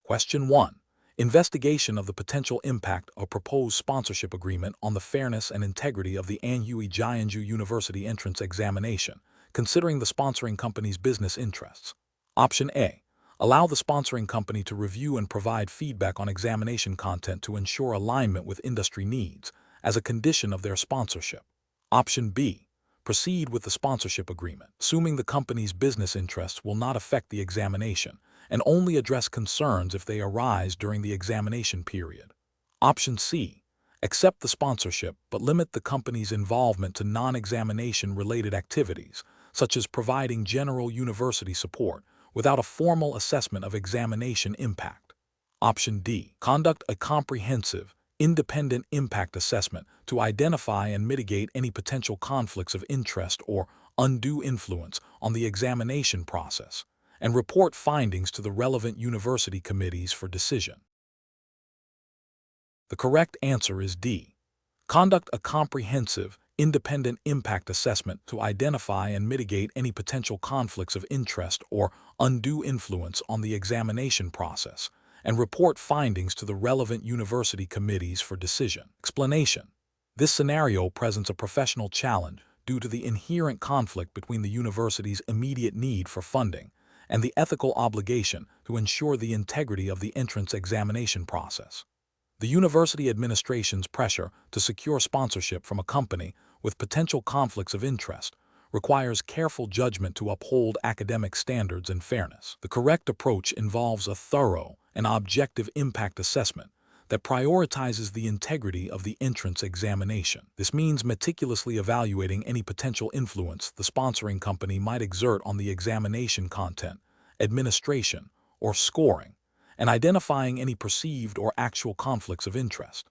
Question 1. Investigation of the potential impact of proposed sponsorship agreement on the fairness and integrity of the Anhui Jianzhu University entrance examination, considering the sponsoring company's business interests. Option A. Allow the sponsoring company to review and provide feedback on examination content to ensure alignment with industry needs as a condition of their sponsorship. Option B. Proceed with the sponsorship agreement, assuming the company's business interests will not affect the examination and only address concerns if they arise during the examination period. Option C. Accept the sponsorship but limit the company's involvement to non-examination related activities, such as providing general university support, without a formal assessment of examination impact. Option D. Conduct a comprehensive, independent impact assessment to identify and mitigate any potential conflicts of interest or undue influence on the examination process, and report findings to the relevant university committees for decision. The correct answer is D. Conduct a comprehensive, independent impact assessment to identify and mitigate any potential conflicts of interest or undue influence on the examination process, and report findings to the relevant university committees for decision. Explanation. This scenario presents a professional challenge due to the inherent conflict between the university's immediate need for funding and the ethical obligation to ensure the integrity of the entrance examination process. The university administration's pressure to secure sponsorship from a company with potential conflicts of interest requires careful judgment to uphold academic standards and fairness. The correct approach involves a thorough and objective impact assessment that prioritizes the integrity of the entrance examination. This means meticulously evaluating any potential influence the sponsoring company might exert on the examination content, administration, or scoring, and identifying any perceived or actual conflicts of interest.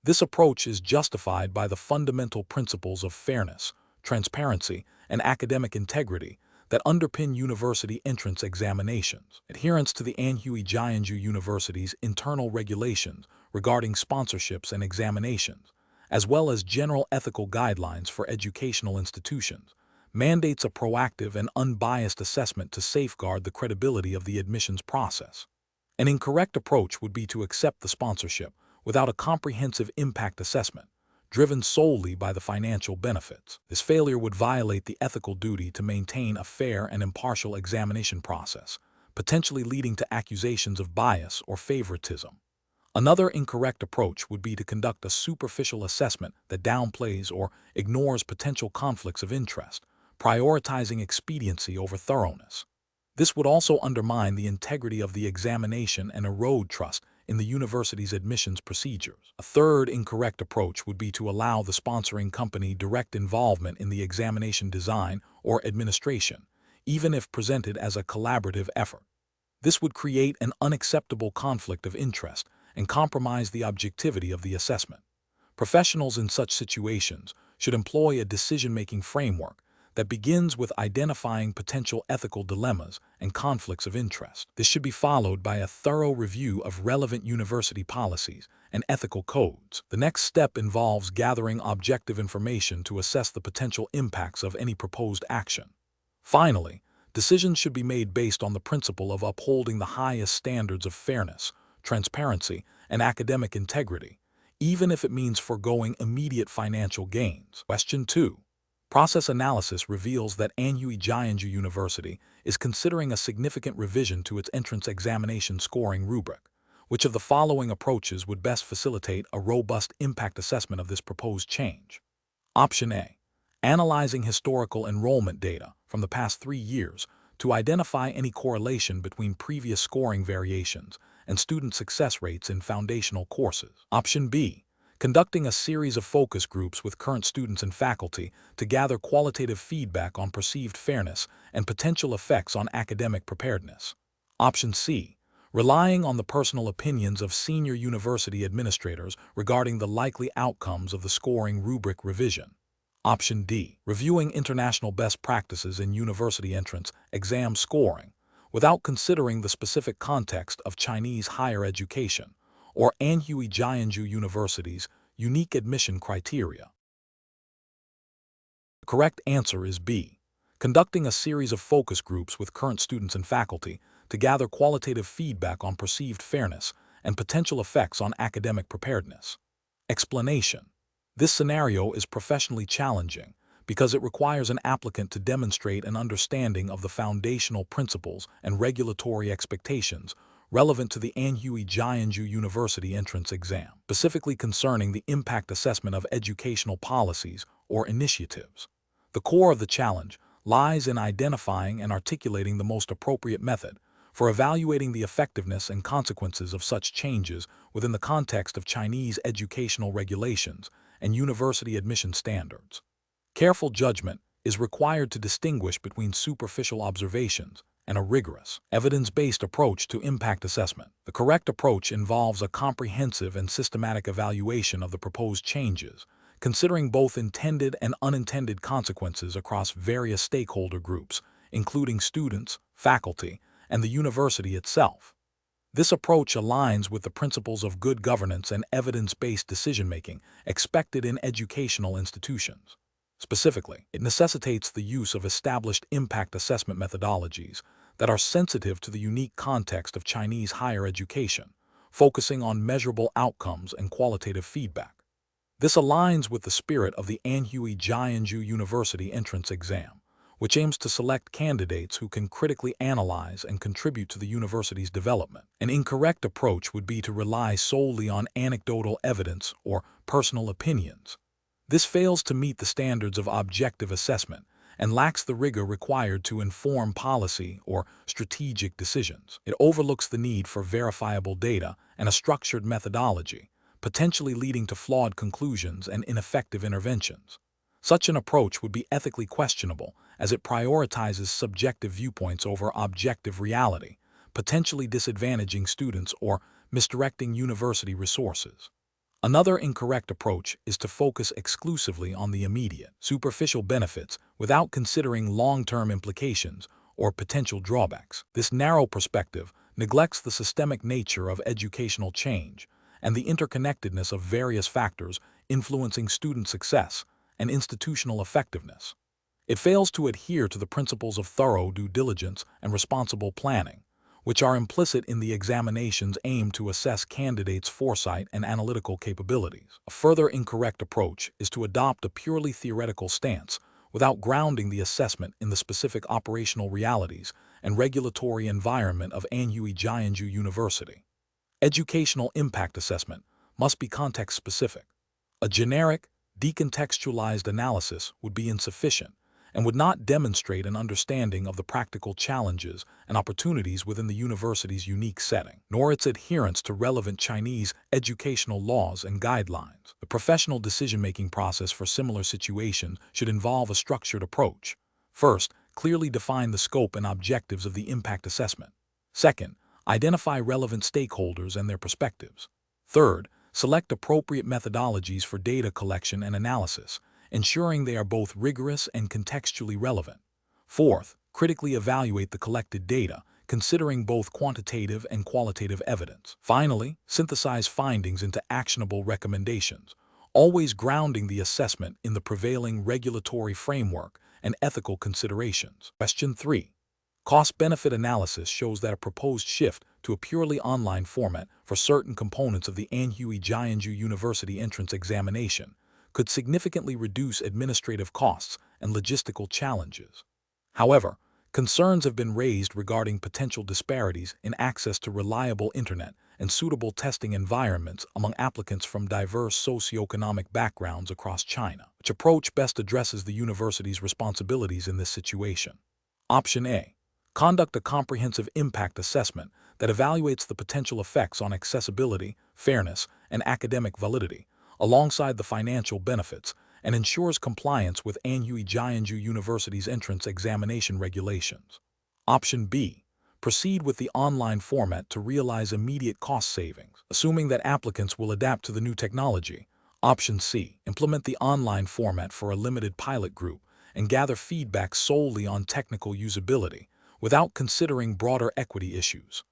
This approach is justified by the fundamental principles of fairness, transparency, and academic integrity that underpin university entrance examinations. Adherence to the Anhui Jianzhu University's internal regulations regarding sponsorships and examinations, as well as general ethical guidelines for educational institutions, mandates a proactive and unbiased assessment to safeguard the credibility of the admissions process. An incorrect approach would be to accept the sponsorship without a comprehensive impact assessment, driven solely by the financial benefits. This failure would violate the ethical duty to maintain a fair and impartial examination process, potentially leading to accusations of bias or favoritism. Another incorrect approach would be to conduct a superficial assessment that downplays or ignores potential conflicts of interest, prioritizing expediency over thoroughness. This would also undermine the integrity of the examination and erode trust in the university's admissions procedures. A third incorrect approach would be to allow the sponsoring company direct involvement in the examination design or administration, even if presented as a collaborative effort. This would create an unacceptable conflict of interest and compromise the objectivity of the assessment. Professionals in such situations should employ a decision-making framework that begins with identifying potential ethical dilemmas and conflicts of interest. This should be followed by a thorough review of relevant university policies and ethical codes. The next step involves gathering objective information to assess the potential impacts of any proposed action. Finally, decisions should be made based on the principle of upholding the highest standards of fairness, transparency, and academic integrity, even if it means foregoing immediate financial gains. Question 2. Process analysis reveals that Anhui Jianzhu University is considering a significant revision to its entrance examination scoring rubric. Which of the following approaches would best facilitate a robust impact assessment of this proposed change? Option A. Analyzing historical enrollment data from the past 3 years to identify any correlation between previous scoring variations and student success rates in foundational courses. Option B. Conducting a series of focus groups with current students and faculty to gather qualitative feedback on perceived fairness and potential effects on academic preparedness. Option C. Relying on the personal opinions of senior university administrators regarding the likely outcomes of the scoring rubric revision. Option D. Reviewing international best practices in university entrance exam scoring without considering the specific context of Chinese higher education or Anhui Jianzhu University's unique admission criteria. The correct answer is B. Conducting a series of focus groups with current students and faculty to gather qualitative feedback on perceived fairness and potential effects on academic preparedness. Explanation: this scenario is professionally challenging because it requires an applicant to demonstrate an understanding of the foundational principles and regulatory expectations relevant to the Anhui Jianzhu University entrance exam, specifically concerning the impact assessment of educational policies or initiatives. The core of the challenge lies in identifying and articulating the most appropriate method for evaluating the effectiveness and consequences of such changes within the context of Chinese educational regulations and university admission standards. Careful judgment is required to distinguish between superficial observations and a rigorous, evidence-based approach to impact assessment. The correct approach involves a comprehensive and systematic evaluation of the proposed changes, considering both intended and unintended consequences across various stakeholder groups, including students, faculty, and the university itself. This approach aligns with the principles of good governance and evidence-based decision-making expected in educational institutions. Specifically, it necessitates the use of established impact assessment methodologies that are sensitive to the unique context of Chinese higher education, focusing on measurable outcomes and qualitative feedback. This aligns with the spirit of the Anhui Jianzhu University entrance exam, which aims to select candidates who can critically analyze and contribute to the university's development. An incorrect approach would be to rely solely on anecdotal evidence or personal opinions. This fails to meet the standards of objective assessment and lacks the rigor required to inform policy or strategic decisions. It overlooks the need for verifiable data and a structured methodology, potentially leading to flawed conclusions and ineffective interventions. Such an approach would be ethically questionable as it prioritizes subjective viewpoints over objective reality, potentially disadvantaging students or misdirecting university resources. Another incorrect approach is to focus exclusively on the immediate, superficial benefits without considering long-term implications or potential drawbacks. This narrow perspective neglects the systemic nature of educational change and the interconnectedness of various factors influencing student success and institutional effectiveness. It fails to adhere to the principles of thorough due diligence and responsible planning, which are implicit in the examination's aim to assess candidates' foresight and analytical capabilities. A further incorrect approach is to adopt a purely theoretical stance without grounding the assessment in the specific operational realities and regulatory environment of Anhui Jianzhu University. Educational impact assessment must be context-specific. A generic, decontextualized analysis would be insufficient and would not demonstrate an understanding of the practical challenges and opportunities within the university's unique setting, nor its adherence to relevant Chinese educational laws and guidelines. The professional decision-making process for similar situations should involve a structured approach. First, clearly define the scope and objectives of the impact assessment. Second, identify relevant stakeholders and their perspectives. Third, select appropriate methodologies for data collection and analysis, ensuring they are both rigorous and contextually relevant. Fourth, critically evaluate the collected data, considering both quantitative and qualitative evidence. Finally, synthesize findings into actionable recommendations, always grounding the assessment in the prevailing regulatory framework and ethical considerations. Question 3. Cost-benefit analysis shows that a proposed shift to a purely online format for certain components of the Anhui Jianzhu University entrance examination could significantly reduce administrative costs and logistical challenges. However, concerns have been raised regarding potential disparities in access to reliable internet and suitable testing environments among applicants from diverse socioeconomic backgrounds across China. Which approach best addresses the university's responsibilities in this situation? Option A. Conduct a comprehensive impact assessment that evaluates the potential effects on accessibility, fairness, and academic validity, alongside the financial benefits, and ensures compliance with Anhui Jianzhu University's entrance examination regulations. Option B. Proceed with the online format to realize immediate cost savings, assuming that applicants will adapt to the new technology. Option C. Implement the online format for a limited pilot group and gather feedback solely on technical usability, without considering broader equity issues.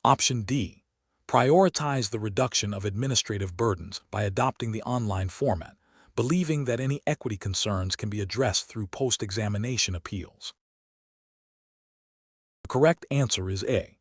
Option D. Prioritize the reduction of administrative burdens by adopting the online format, believing that any equity concerns can be addressed through post-examination appeals. The correct answer is A.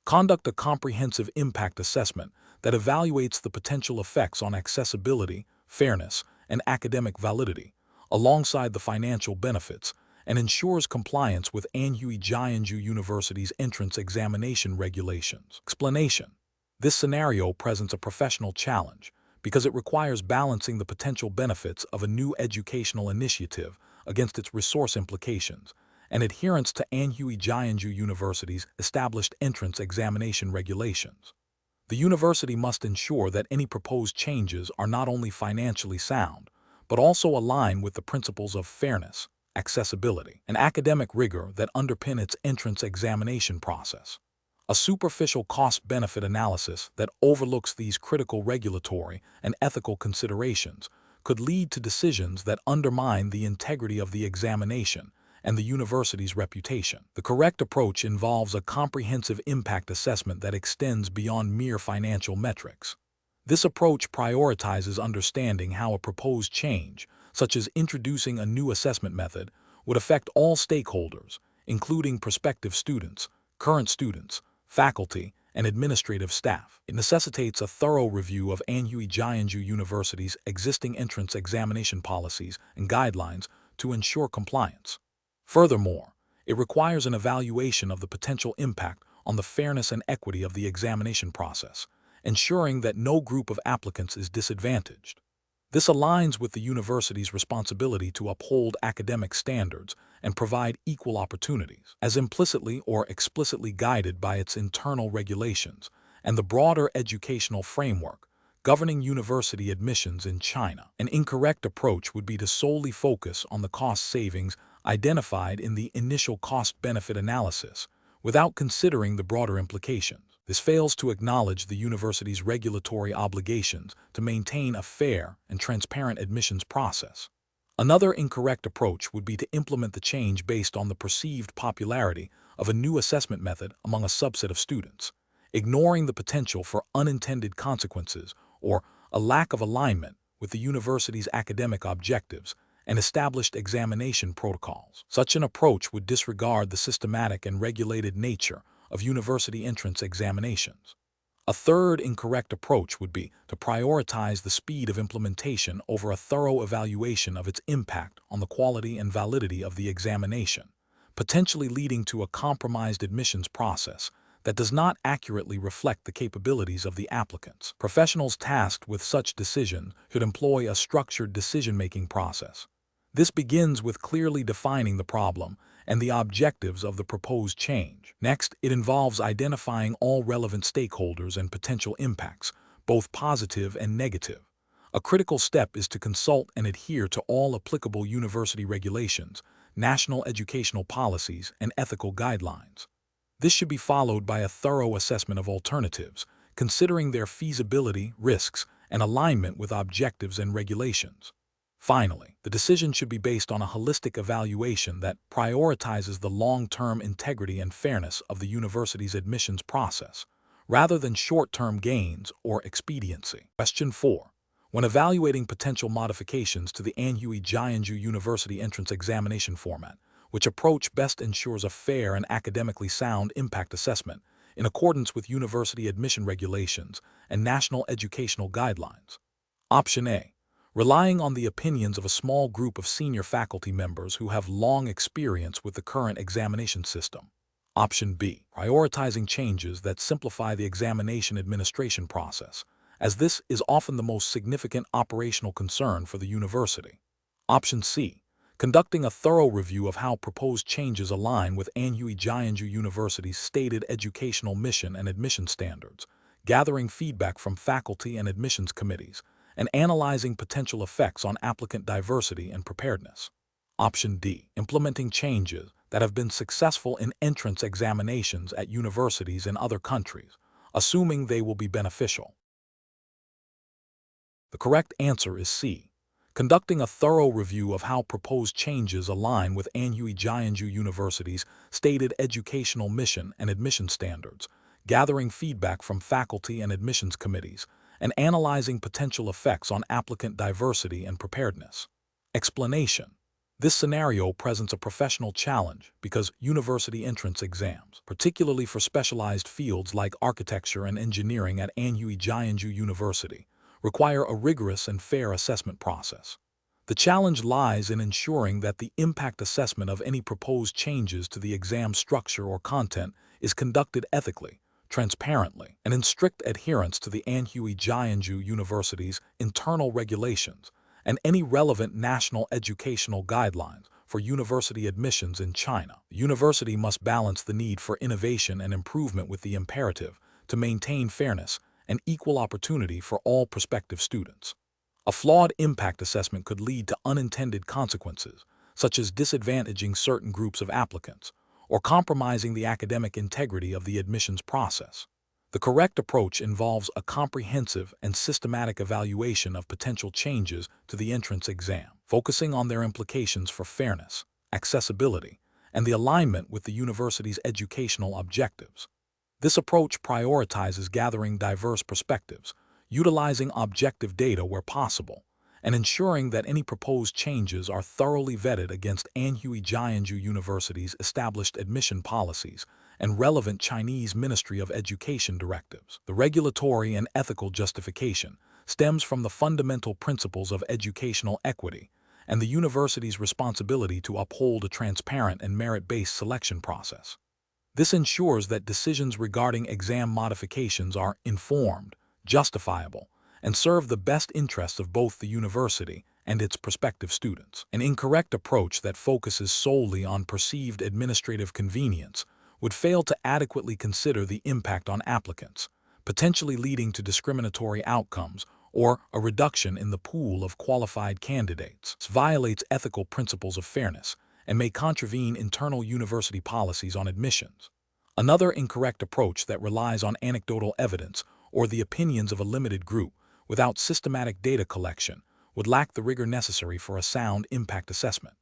Conduct a comprehensive impact assessment that evaluates the potential effects on accessibility, fairness, and academic validity, alongside the financial benefits, and ensures compliance with Anhui Jianzhu University's entrance examination regulations. Explanation: this scenario presents a professional challenge because it requires balancing the potential benefits of a new educational initiative against its resource implications and adherence to Anhui Jianzhu University's established entrance examination regulations. The university must ensure that any proposed changes are not only financially sound, but also align with the principles of fairness, accessibility, and academic rigor that underpin its entrance examination process. A superficial cost-benefit analysis that overlooks these critical regulatory and ethical considerations could lead to decisions that undermine the integrity of the examination and the university's reputation. The correct approach involves a comprehensive impact assessment that extends beyond mere financial metrics. This approach prioritizes understanding how a proposed change, such as introducing a new assessment method, would affect all stakeholders, including prospective students, current students, faculty, and administrative staff. It necessitates a thorough review of Anhui Jianzhu University's existing entrance examination policies and guidelines to ensure compliance. Furthermore, it requires an evaluation of the potential impact on the fairness and equity of the examination process, ensuring that no group of applicants is disadvantaged. This aligns with the university's responsibility to uphold academic standards and provide equal opportunities, as implicitly or explicitly guided by its internal regulations and the broader educational framework governing university admissions in China. An incorrect approach would be to solely focus on the cost savings identified in the initial cost-benefit analysis without considering the broader implications. This fails to acknowledge the university's regulatory obligations to maintain a fair and transparent admissions process. Another incorrect approach would be to implement the change based on the perceived popularity of a new assessment method among a subset of students, ignoring the potential for unintended consequences or a lack of alignment with the university's academic objectives and established examination protocols. Such an approach would disregard the systematic and regulated nature of university entrance examinations. A third incorrect approach would be to prioritize the speed of implementation over a thorough evaluation of its impact on the quality and validity of the examination, potentially leading to a compromised admissions process that does not accurately reflect the capabilities of the applicants. Professionals tasked with such decision should employ a structured decision-making process. This begins with clearly defining the problem and the objectives of the proposed change. Next, it involves identifying all relevant stakeholders and potential impacts, both positive and negative. A critical step is to consult and adhere to all applicable university regulations, national educational policies, and ethical guidelines. This should be followed by a thorough assessment of alternatives, considering their feasibility, risks, and alignment with objectives and regulations. Finally, the decision should be based on a holistic evaluation that prioritizes the long-term integrity and fairness of the university's admissions process, rather than short-term gains or expediency. Question 4. When evaluating potential modifications to the Anhui Jianzhu University entrance examination format, which approach best ensures a fair and academically sound impact assessment in accordance with university admission regulations and national educational guidelines? Option A. Relying on the opinions of a small group of senior faculty members who have long experience with the current examination system. Option B. Prioritizing changes that simplify the examination administration process, as this is often the most significant operational concern for the university. Option C. Conducting a thorough review of how proposed changes align with Anhui Jianzhu University's stated educational mission and admission standards, gathering feedback from faculty and admissions committees, and analyzing potential effects on applicant diversity and preparedness. Option D. Implementing changes that have been successful in entrance examinations at universities in other countries, assuming they will be beneficial. The correct answer is C. Conducting a thorough review of how proposed changes align with Anhui Jianzhu University's stated educational mission and admission standards, gathering feedback from faculty and admissions committees, and analyzing potential effects on applicant diversity and preparedness. Explanation: This scenario presents a professional challenge because university entrance exams, particularly for specialized fields like architecture and engineering at Anhui Jianzhu University, require a rigorous and fair assessment process. The challenge lies in ensuring that the impact assessment of any proposed changes to the exam structure or content is conducted ethically, transparently, and in strict adherence to the Anhui Jianzhu University's internal regulations and any relevant national educational guidelines for university admissions in China. The university must balance the need for innovation and improvement with the imperative to maintain fairness and equal opportunity for all prospective students. A flawed impact assessment could lead to unintended consequences, such as disadvantaging certain groups of applicants or compromising the academic integrity of the admissions process. The correct approach involves a comprehensive and systematic evaluation of potential changes to the entrance exam, focusing on their implications for fairness, accessibility, and the alignment with the university's educational objectives. This approach prioritizes gathering diverse perspectives, utilizing objective data where possible, and ensuring that any proposed changes are thoroughly vetted against Anhui Jianzhu University's established admission policies and relevant Chinese Ministry of Education directives. The regulatory and ethical justification stems from the fundamental principles of educational equity and the university's responsibility to uphold a transparent and merit-based selection process. This ensures that decisions regarding exam modifications are informed, justifiable, and serve the best interests of both the university and its prospective students. An incorrect approach that focuses solely on perceived administrative convenience would fail to adequately consider the impact on applicants, potentially leading to discriminatory outcomes or a reduction in the pool of qualified candidates. This violates ethical principles of fairness and may contravene internal university policies on admissions. Another incorrect approach that relies on anecdotal evidence or the opinions of a limited group without systematic data collection would lack the rigor necessary for a sound impact assessment.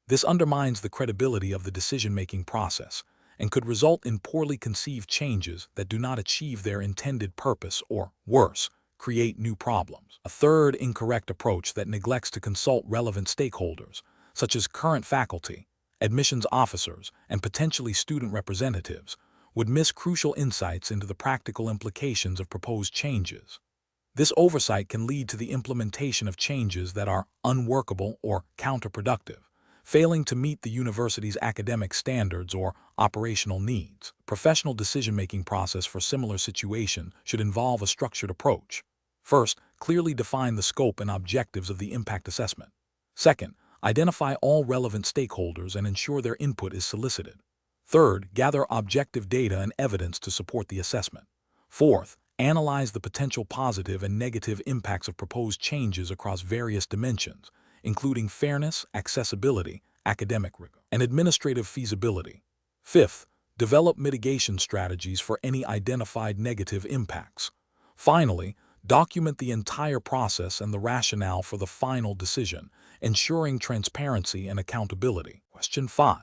This undermines the credibility of the decision-making process and could result in poorly conceived changes that do not achieve their intended purpose or, worse, create new problems. A third incorrect approach that neglects to consult relevant stakeholders, such as current faculty, admissions officers, and potentially student representatives, would miss crucial insights into the practical implications of proposed changes. This oversight can lead to the implementation of changes that are unworkable or counterproductive, failing to meet the university's academic standards or operational needs. Professional decision-making process for similar situations should involve a structured approach. First, clearly define the scope and objectives of the impact assessment. Second, identify all relevant stakeholders and ensure their input is solicited. Third, gather objective data and evidence to support the assessment. Fourth, analyze the potential positive and negative impacts of proposed changes across various dimensions, including fairness, accessibility, academic rigor, and administrative feasibility. Fifth, develop mitigation strategies for any identified negative impacts. Finally, document the entire process and the rationale for the final decision, ensuring transparency and accountability. Question 5.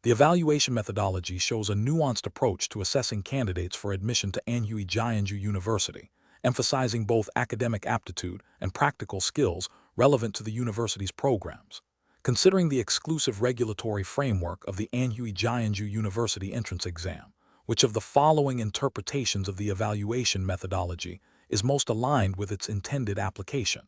The evaluation methodology shows a nuanced approach to assessing candidates for admission to Anhui Jianzhu University, emphasizing both academic aptitude and practical skills relevant to the university's programs. Considering the exclusive regulatory framework of the Anhui Jianzhu University entrance exam, which of the following interpretations of the evaluation methodology is most aligned with its intended application?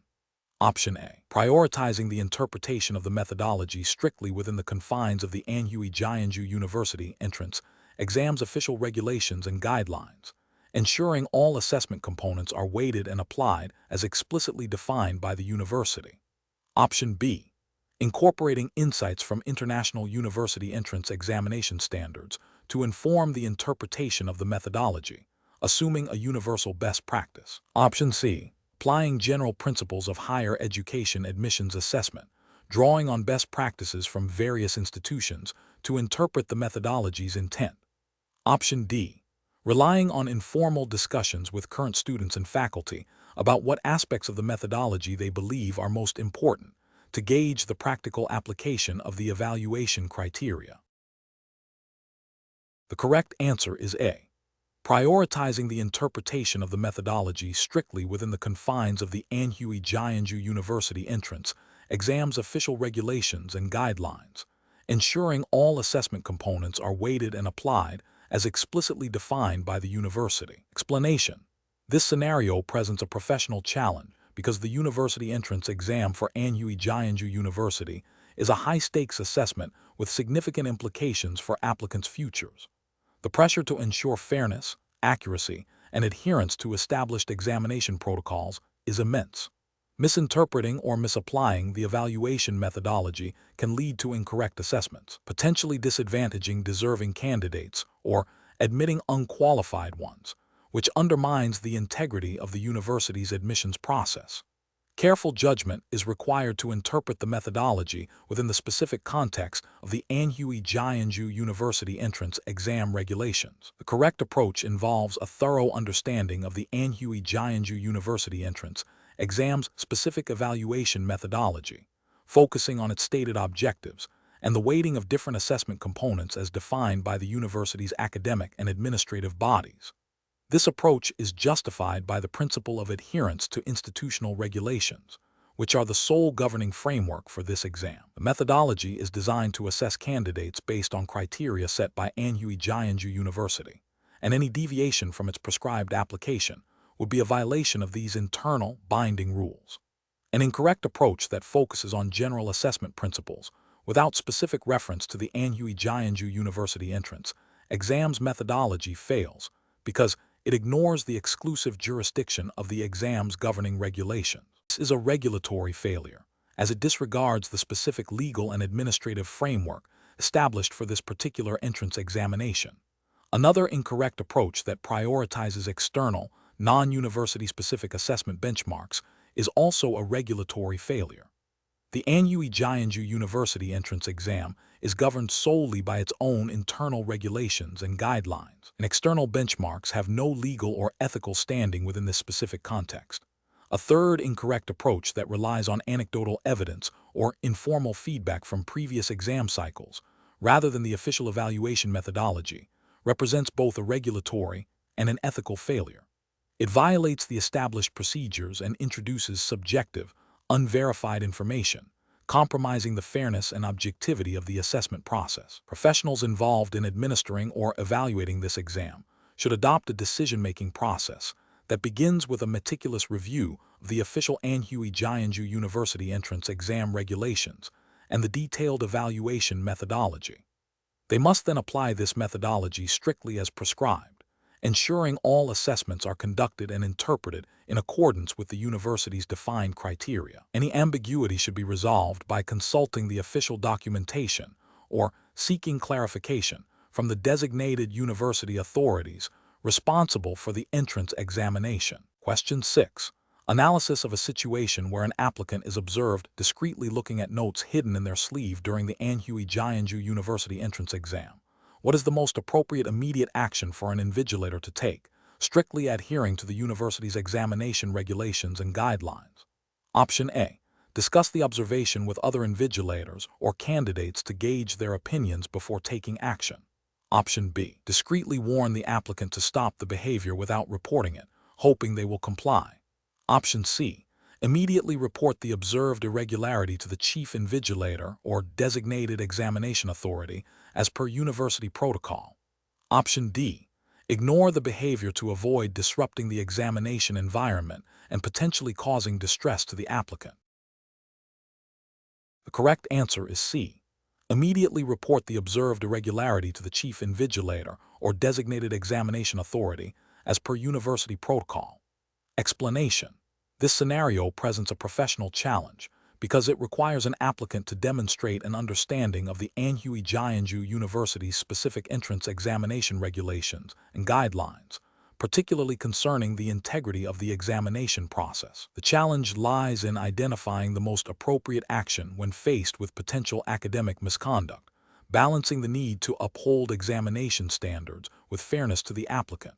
Option A. Prioritizing the interpretation of the methodology strictly within the confines of the Anhui Jianzhu University entrance exam's official regulations and guidelines, ensuring all assessment components are weighted and applied as explicitly defined by the university. Option B. Incorporating insights from international university entrance examination standards to inform the interpretation of the methodology, assuming a universal best practice. Option C. Applying general principles of higher education admissions assessment, drawing on best practices from various institutions to interpret the methodology's intent. Option D. Relying on informal discussions with current students and faculty about what aspects of the methodology they believe are most important to gauge the practical application of the evaluation criteria. The correct answer is A. Prioritizing the interpretation of the methodology strictly within the confines of the Anhui Jianzhu University entrance exam's official regulations and guidelines, ensuring all assessment components are weighted and applied as explicitly defined by the university. Explanation: this scenario presents a professional challenge because the university entrance exam for Anhui Jianzhu University is a high-stakes assessment with significant implications for applicants' futures. The pressure to ensure fairness, accuracy, and adherence to established examination protocols is immense. Misinterpreting or misapplying the evaluation methodology can lead to incorrect assessments, potentially disadvantaging deserving candidates or admitting unqualified ones, which undermines the integrity of the university's admissions process. Careful judgment is required to interpret the methodology within the specific context of the Anhui Jianzhu University entrance exam regulations. The correct approach involves a thorough understanding of the Anhui Jianzhu University entrance exam's specific evaluation methodology, focusing on its stated objectives and the weighting of different assessment components as defined by the university's academic and administrative bodies. This approach is justified by the principle of adherence to institutional regulations, which are the sole governing framework for this exam. The methodology is designed to assess candidates based on criteria set by Anhui Jianzhu University, and any deviation from its prescribed application would be a violation of these internal, binding rules. An incorrect approach that focuses on general assessment principles without specific reference to the Anhui Jianzhu University entrance exam's methodology fails because it ignores the exclusive jurisdiction of the exam's governing regulations. This is a regulatory failure, as it disregards the specific legal and administrative framework established for this particular entrance examination. Another incorrect approach that prioritizes external, non-university-specific assessment benchmarks is also a regulatory failure. The Anhui Jianzhu University entrance exam is governed solely by its own internal regulations and guidelines, and external benchmarks have no legal or ethical standing within this specific context. A third incorrect approach that relies on anecdotal evidence or informal feedback from previous exam cycles, rather than the official evaluation methodology, represents both a regulatory and an ethical failure. It violates the established procedures and introduces subjective, unverified information, compromising the fairness and objectivity of the assessment process. Professionals involved in administering or evaluating this exam should adopt a decision-making process that begins with a meticulous review of the official Anhui Jianzhu University entrance exam regulations and the detailed evaluation methodology. They must then apply this methodology strictly as prescribed, ensuring all assessments are conducted and interpreted in accordance with the university's defined criteria. Any ambiguity should be resolved by consulting the official documentation or seeking clarification from the designated university authorities responsible for the entrance examination. Question 6. Analysis of a situation where an applicant is observed discreetly looking at notes hidden in their sleeve during the Anhui Jianzhu University entrance exam. What is the most appropriate immediate action for an invigilator to take, strictly adhering to the university's examination regulations and guidelines? Option A. Discuss the observation with other invigilators or candidates to gauge their opinions before taking action. Option B. Discreetly warn the applicant to stop the behavior without reporting it, hoping they will comply. Option C. Immediately report the observed irregularity to the chief invigilator or designated examination authority as per university protocol. Option D. Ignore the behavior to avoid disrupting the examination environment and potentially causing distress to the applicant. The correct answer is C. Immediately report the observed irregularity to the chief invigilator or designated examination authority as per university protocol. Explanation: this scenario presents a professional challenge because it requires an applicant to demonstrate an understanding of the Anhui Jianzhu University's specific entrance examination regulations and guidelines, particularly concerning the integrity of the examination process. The challenge lies in identifying the most appropriate action when faced with potential academic misconduct, balancing the need to uphold examination standards with fairness to the applicant.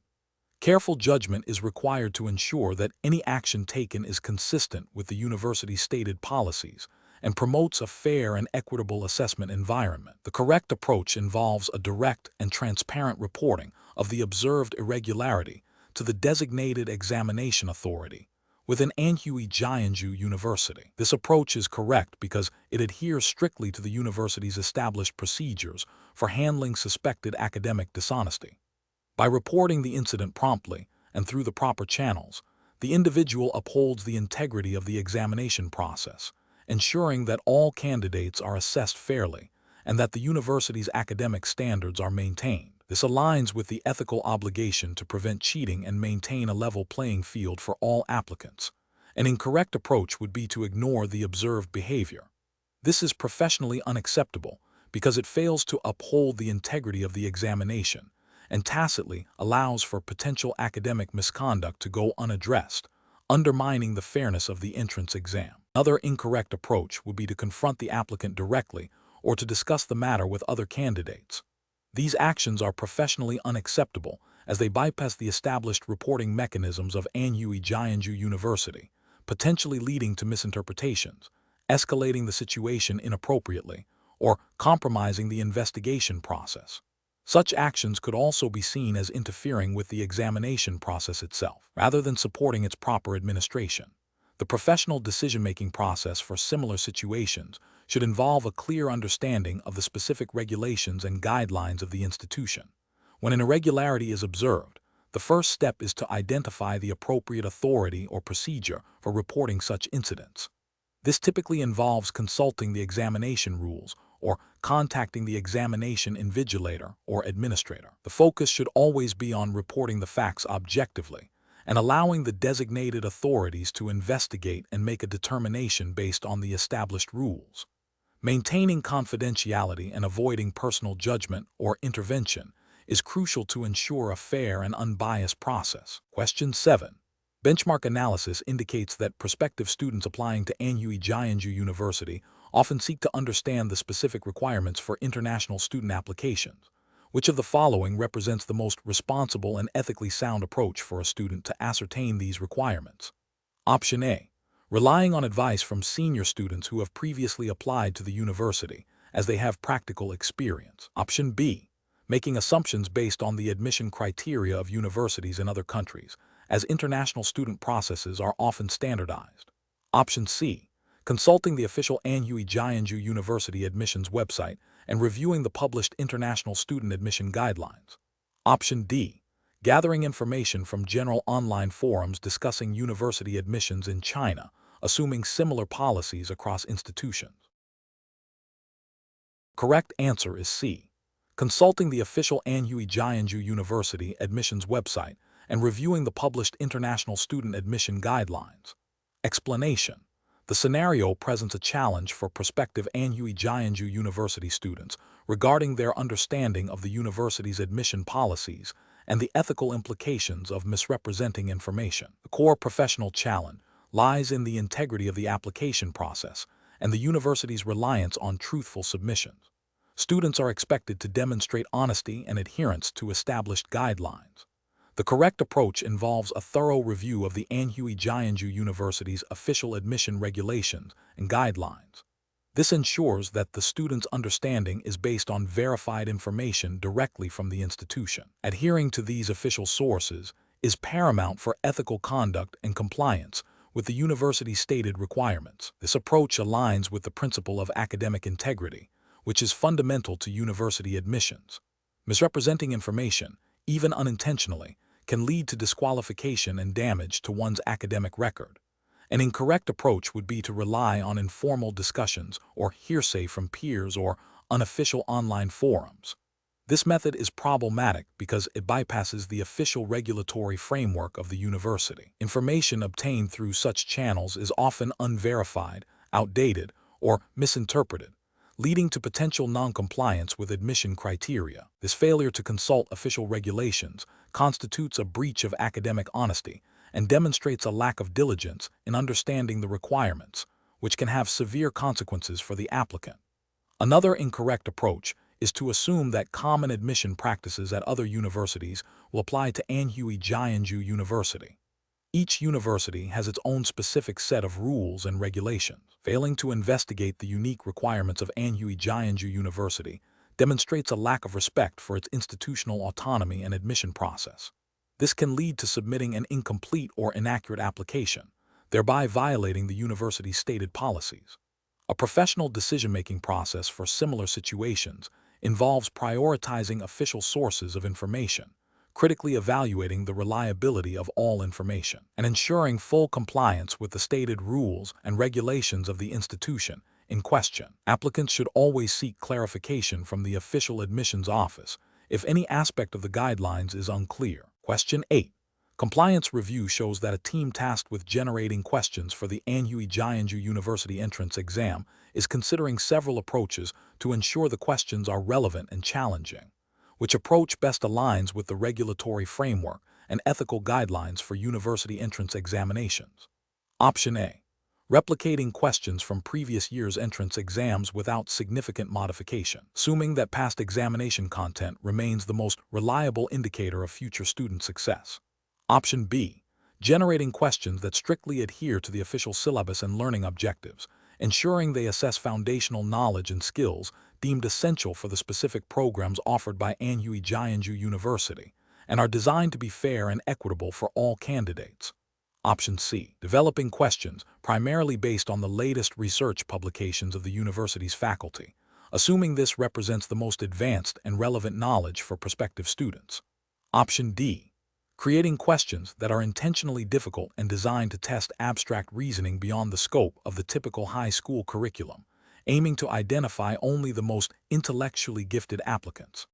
Careful judgment is required to ensure that any action taken is consistent with the university's stated policies and promotes a fair and equitable assessment environment. The correct approach involves a direct and transparent reporting of the observed irregularity to the designated examination authority, within Anhui Jianzhu University. This approach is correct because it adheres strictly to the university's established procedures for handling suspected academic dishonesty. By reporting the incident promptly and through the proper channels, the individual upholds the integrity of the examination process, ensuring that all candidates are assessed fairly and that the university's academic standards are maintained. This aligns with the ethical obligation to prevent cheating and maintain a level playing field for all applicants. An incorrect approach would be to ignore the observed behavior. This is professionally unacceptable because it fails to uphold the integrity of the examination and tacitly allows for potential academic misconduct to go unaddressed, undermining the fairness of the entrance exam. Another incorrect approach would be to confront the applicant directly or to discuss the matter with other candidates. These actions are professionally unacceptable as they bypass the established reporting mechanisms of Anhui Jianzhu University, potentially leading to misinterpretations, escalating the situation inappropriately, or compromising the investigation process. Such actions could also be seen as interfering with the examination process itself, rather than supporting its proper administration. The professional decision-making process for similar situations should involve a clear understanding of the specific regulations and guidelines of the institution. When an irregularity is observed, the first step is to identify the appropriate authority or procedure for reporting such incidents. This typically involves consulting the examination rules or contacting the examination invigilator or administrator. The focus should always be on reporting the facts objectively and allowing the designated authorities to investigate and make a determination based on the established rules. Maintaining confidentiality and avoiding personal judgment or intervention is crucial to ensure a fair and unbiased process. Question 7. Benchmark analysis indicates that prospective students applying to Anhui Jianzhu University often seek to understand the specific requirements for international student applications. Which of the following represents the most responsible and ethically sound approach for a student to ascertain these requirements? Option A. Relying on advice from senior students who have previously applied to the university, as they have practical experience. Option B. Making assumptions based on the admission criteria of universities in other countries, as international student processes are often standardized. Option C. Consulting the official Anhui Jianzhu University admissions website and reviewing the published international student admission guidelines. Option D. Gathering information from general online forums discussing university admissions in China, assuming similar policies across institutions. Correct answer is C. Consulting the official Anhui Jianzhu University admissions website and reviewing the published international student admission guidelines. Explanation. The scenario presents a challenge for prospective Anhui Jianzhu University students regarding their understanding of the university's admission policies and the ethical implications of misrepresenting information. The core professional challenge lies in the integrity of the application process and the university's reliance on truthful submissions. Students are expected to demonstrate honesty and adherence to established guidelines. The correct approach involves a thorough review of the Anhui Jianzhu University's official admission regulations and guidelines. This ensures that the student's understanding is based on verified information directly from the institution. Adhering to these official sources is paramount for ethical conduct and compliance with the university's stated requirements. This approach aligns with the principle of academic integrity, which is fundamental to university admissions. Misrepresenting information, even unintentionally, can lead to disqualification and damage to one's academic record. An incorrect approach would be to rely on informal discussions or hearsay from peers or unofficial online forums. This method is problematic because it bypasses the official regulatory framework of the university. Information obtained through such channels is often unverified, outdated, or misinterpreted, leading to potential non-compliance with admission criteria. This failure to consult official regulations constitutes a breach of academic honesty and demonstrates a lack of diligence in understanding the requirements, which can have severe consequences for the applicant. Another incorrect approach is to assume that common admission practices at other universities will apply to Anhui Jianzhu University. Each university has its own specific set of rules and regulations. Failing to investigate the unique requirements of Anhui Jianzhu University demonstrates a lack of respect for its institutional autonomy and admission process. This can lead to submitting an incomplete or inaccurate application, thereby violating the university's stated policies. A professional decision-making process for similar situations involves prioritizing official sources of information, critically evaluating the reliability of all information, and ensuring full compliance with the stated rules and regulations of the institution in question. Applicants should always seek clarification from the official admissions office if any aspect of the guidelines is unclear. Question 8. Compliance review shows that a team tasked with generating questions for the Anhui Jianzhu University entrance exam is considering several approaches to ensure the questions are relevant and challenging. Which approach best aligns with the regulatory framework and ethical guidelines for university entrance examinations? Option A. Replicating questions from previous year's entrance exams without significant modification, assuming that past examination content remains the most reliable indicator of future student success. Option B. Generating questions that strictly adhere to the official syllabus and learning objectives, ensuring they assess foundational knowledge and skills deemed essential for the specific programs offered by Anhui Jianzhu University, and are designed to be fair and equitable for all candidates. Option C. Developing questions primarily based on the latest research publications of the university's faculty, assuming this represents the most advanced and relevant knowledge for prospective students. Option D. Creating questions that are intentionally difficult and designed to test abstract reasoning beyond the scope of the typical high school curriculum, aiming to identify only the most intellectually gifted applicants.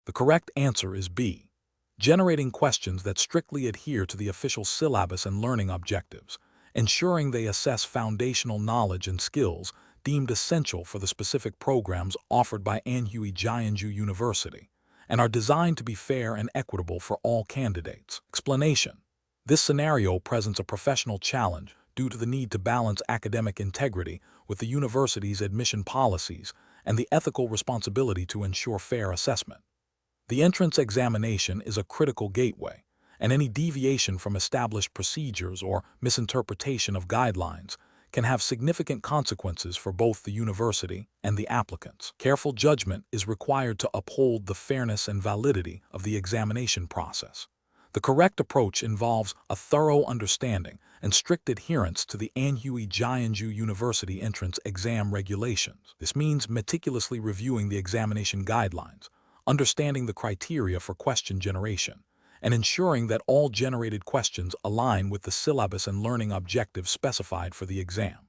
The correct answer is B. Generating questions that strictly adhere to the official syllabus and learning objectives, ensuring they assess foundational knowledge and skills deemed essential for the specific programs offered by Anhui Jianzhu University, and are designed to be fair and equitable for all candidates. Explanation. This scenario presents a professional challenge due to the need to balance academic integrity with the university's admission policies and the ethical responsibility to ensure fair assessment. The entrance examination is a critical gateway, and any deviation from established procedures or misinterpretation of guidelines can have significant consequences for both the university and the applicants. Careful judgment is required to uphold the fairness and validity of the examination process. The correct approach involves a thorough understanding and strict adherence to the Anhui Jianzhu University entrance exam regulations. This means meticulously reviewing the examination guidelines, understanding the criteria for question generation, and ensuring that all generated questions align with the syllabus and learning objectives specified for the exam.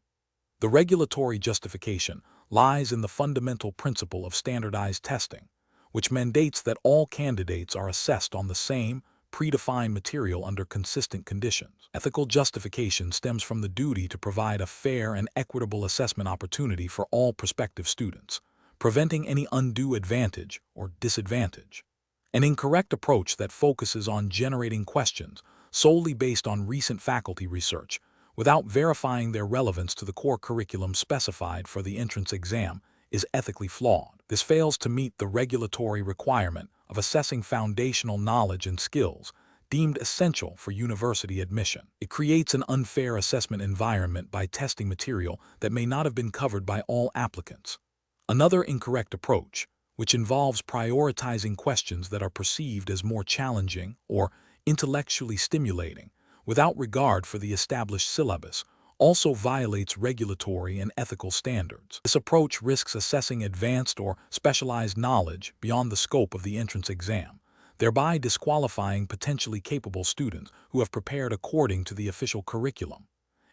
The regulatory justification lies in the fundamental principle of standardized testing, which mandates that all candidates are assessed on the same, predefined material under consistent conditions. Ethical justification stems from the duty to provide a fair and equitable assessment opportunity for all prospective students, preventing any undue advantage or disadvantage. An incorrect approach that focuses on generating questions solely based on recent faculty research, without verifying their relevance to the core curriculum specified for the entrance exam, is ethically flawed. This fails to meet the regulatory requirement of assessing foundational knowledge and skills deemed essential for university admission. It creates an unfair assessment environment by testing material that may not have been covered by all applicants. Another incorrect approach, which involves prioritizing questions that are perceived as more challenging or intellectually stimulating, without regard for the established syllabus, also violates regulatory and ethical standards. This approach risks assessing advanced or specialized knowledge beyond the scope of the entrance exam, thereby disqualifying potentially capable students who have prepared according to the official curriculum.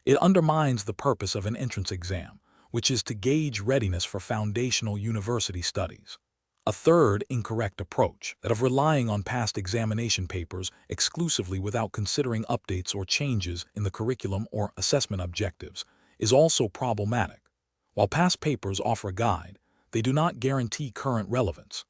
It undermines the purpose of an entrance exam, which is to gauge readiness for foundational university studies. A third incorrect approach, that of relying on past examination papers exclusively without considering updates or changes in the curriculum or assessment objectives, is also problematic. While past papers offer a guide, they do not guarantee current relevance.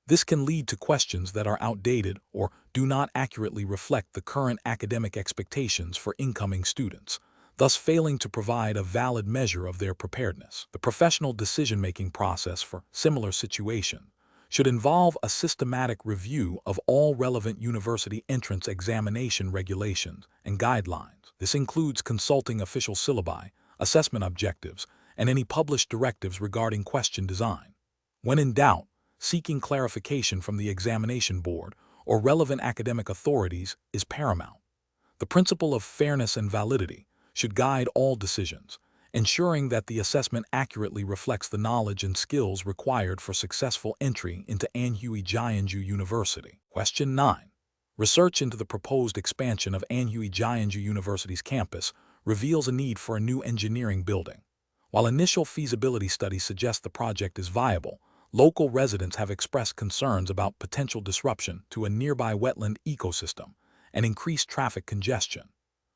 This can lead to questions that are outdated or do not accurately reflect the current academic expectations for incoming students, thus failing to provide a valid measure of their preparedness. The professional decision-making process for similar situations should involve a systematic review of all relevant university entrance examination regulations and guidelines. This includes consulting official syllabi, assessment objectives, and any published directives regarding question design. When in doubt, seeking clarification from the examination board or relevant academic authorities is paramount. The principle of fairness and validity should guide all decisions, ensuring that the assessment accurately reflects the knowledge and skills required for successful entry into Anhui Jianzhu University. Question 9. Research into the proposed expansion of Anhui Jianzhu University's campus reveals a need for a new engineering building. While initial feasibility studies suggest the project is viable, local residents have expressed concerns about potential disruption to a nearby wetland ecosystem and increased traffic congestion.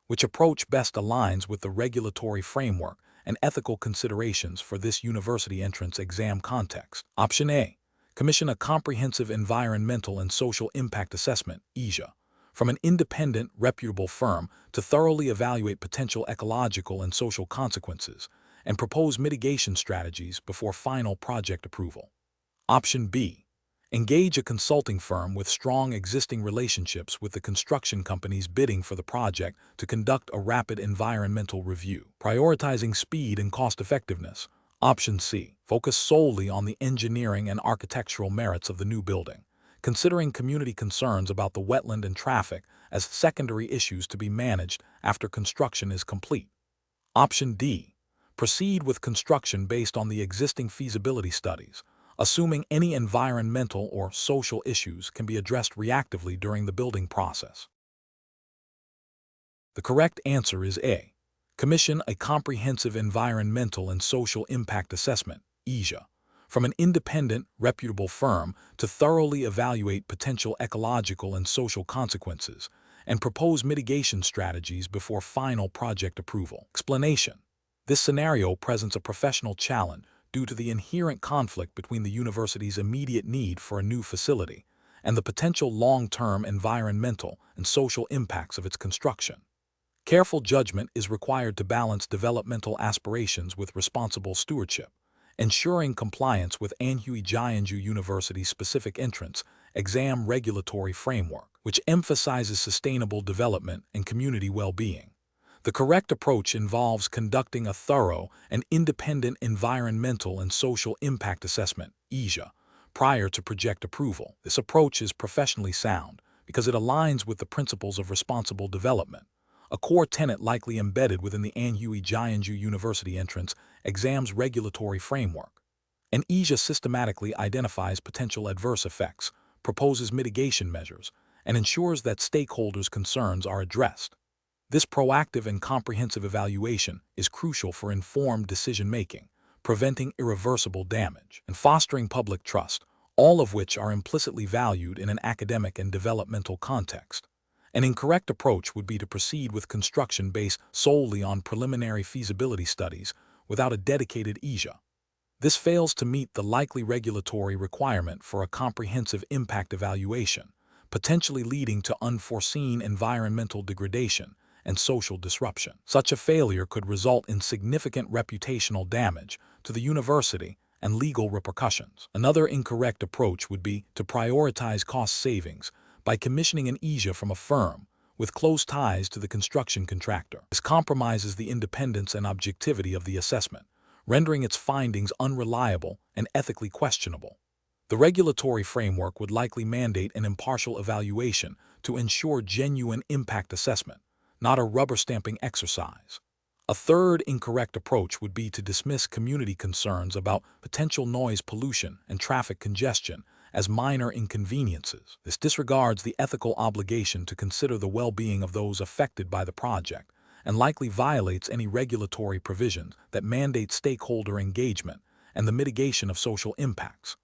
Which approach best aligns with the regulatory framework and ethical considerations for this university entrance exam context? Option A. Commission a comprehensive environmental and social impact assessment (ESA) from an independent, reputable firm to thoroughly evaluate potential ecological and social consequences and propose mitigation strategies before final project approval. Option B. Engage a consulting firm with strong existing relationships with the construction companies bidding for the project to conduct a rapid environmental review. Prioritizing speed and cost-effectiveness. Option C. Focus solely on the engineering and architectural merits of the new building, considering community concerns about the wetland and traffic as secondary issues to be managed after construction is complete. Option D. Proceed with construction based on the existing feasibility studies, assuming any environmental or social issues can be addressed reactively during the building process. The correct answer is A. Commission a comprehensive environmental and social impact assessment (ESA) from an independent, reputable firm to thoroughly evaluate potential ecological and social consequences and propose mitigation strategies before final project approval. Explanation. This scenario presents a professional challenge due to the inherent conflict between the university's immediate need for a new facility and the potential long-term environmental and social impacts of its construction. Careful judgment is required to balance developmental aspirations with responsible stewardship, ensuring compliance with Anhui Jianzhu University's specific entrance exam regulatory framework, which emphasizes sustainable development and community well-being. The correct approach involves conducting a thorough and independent environmental and social impact assessment (ESA) prior to project approval. This approach is professionally sound because it aligns with the principles of responsible development, a core tenet likely embedded within the Anhui Jianzhu University entrance exam's regulatory framework. An ESA systematically identifies potential adverse effects, proposes mitigation measures, and ensures that stakeholders' concerns are addressed. This proactive and comprehensive evaluation is crucial for informed decision-making, preventing irreversible damage, and fostering public trust, all of which are implicitly valued in an academic and developmental context. An incorrect approach would be to proceed with construction based solely on preliminary feasibility studies without a dedicated ESA. This fails to meet the likely regulatory requirement for a comprehensive impact evaluation, potentially leading to unforeseen environmental degradation and social disruption. Such a failure could result in significant reputational damage to the university and legal repercussions. Another incorrect approach would be to prioritize cost savings by commissioning an ESA from a firm with close ties to the construction contractor. This compromises the independence and objectivity of the assessment, rendering its findings unreliable and ethically questionable. The regulatory framework would likely mandate an impartial evaluation to ensure genuine impact assessment, not a rubber-stamping exercise. A third incorrect approach would be to dismiss community concerns about potential noise pollution and traffic congestion as minor inconveniences. This disregards the ethical obligation to consider the well-being of those affected by the project and likely violates any regulatory provisions that mandate stakeholder engagement and the mitigation of social impacts.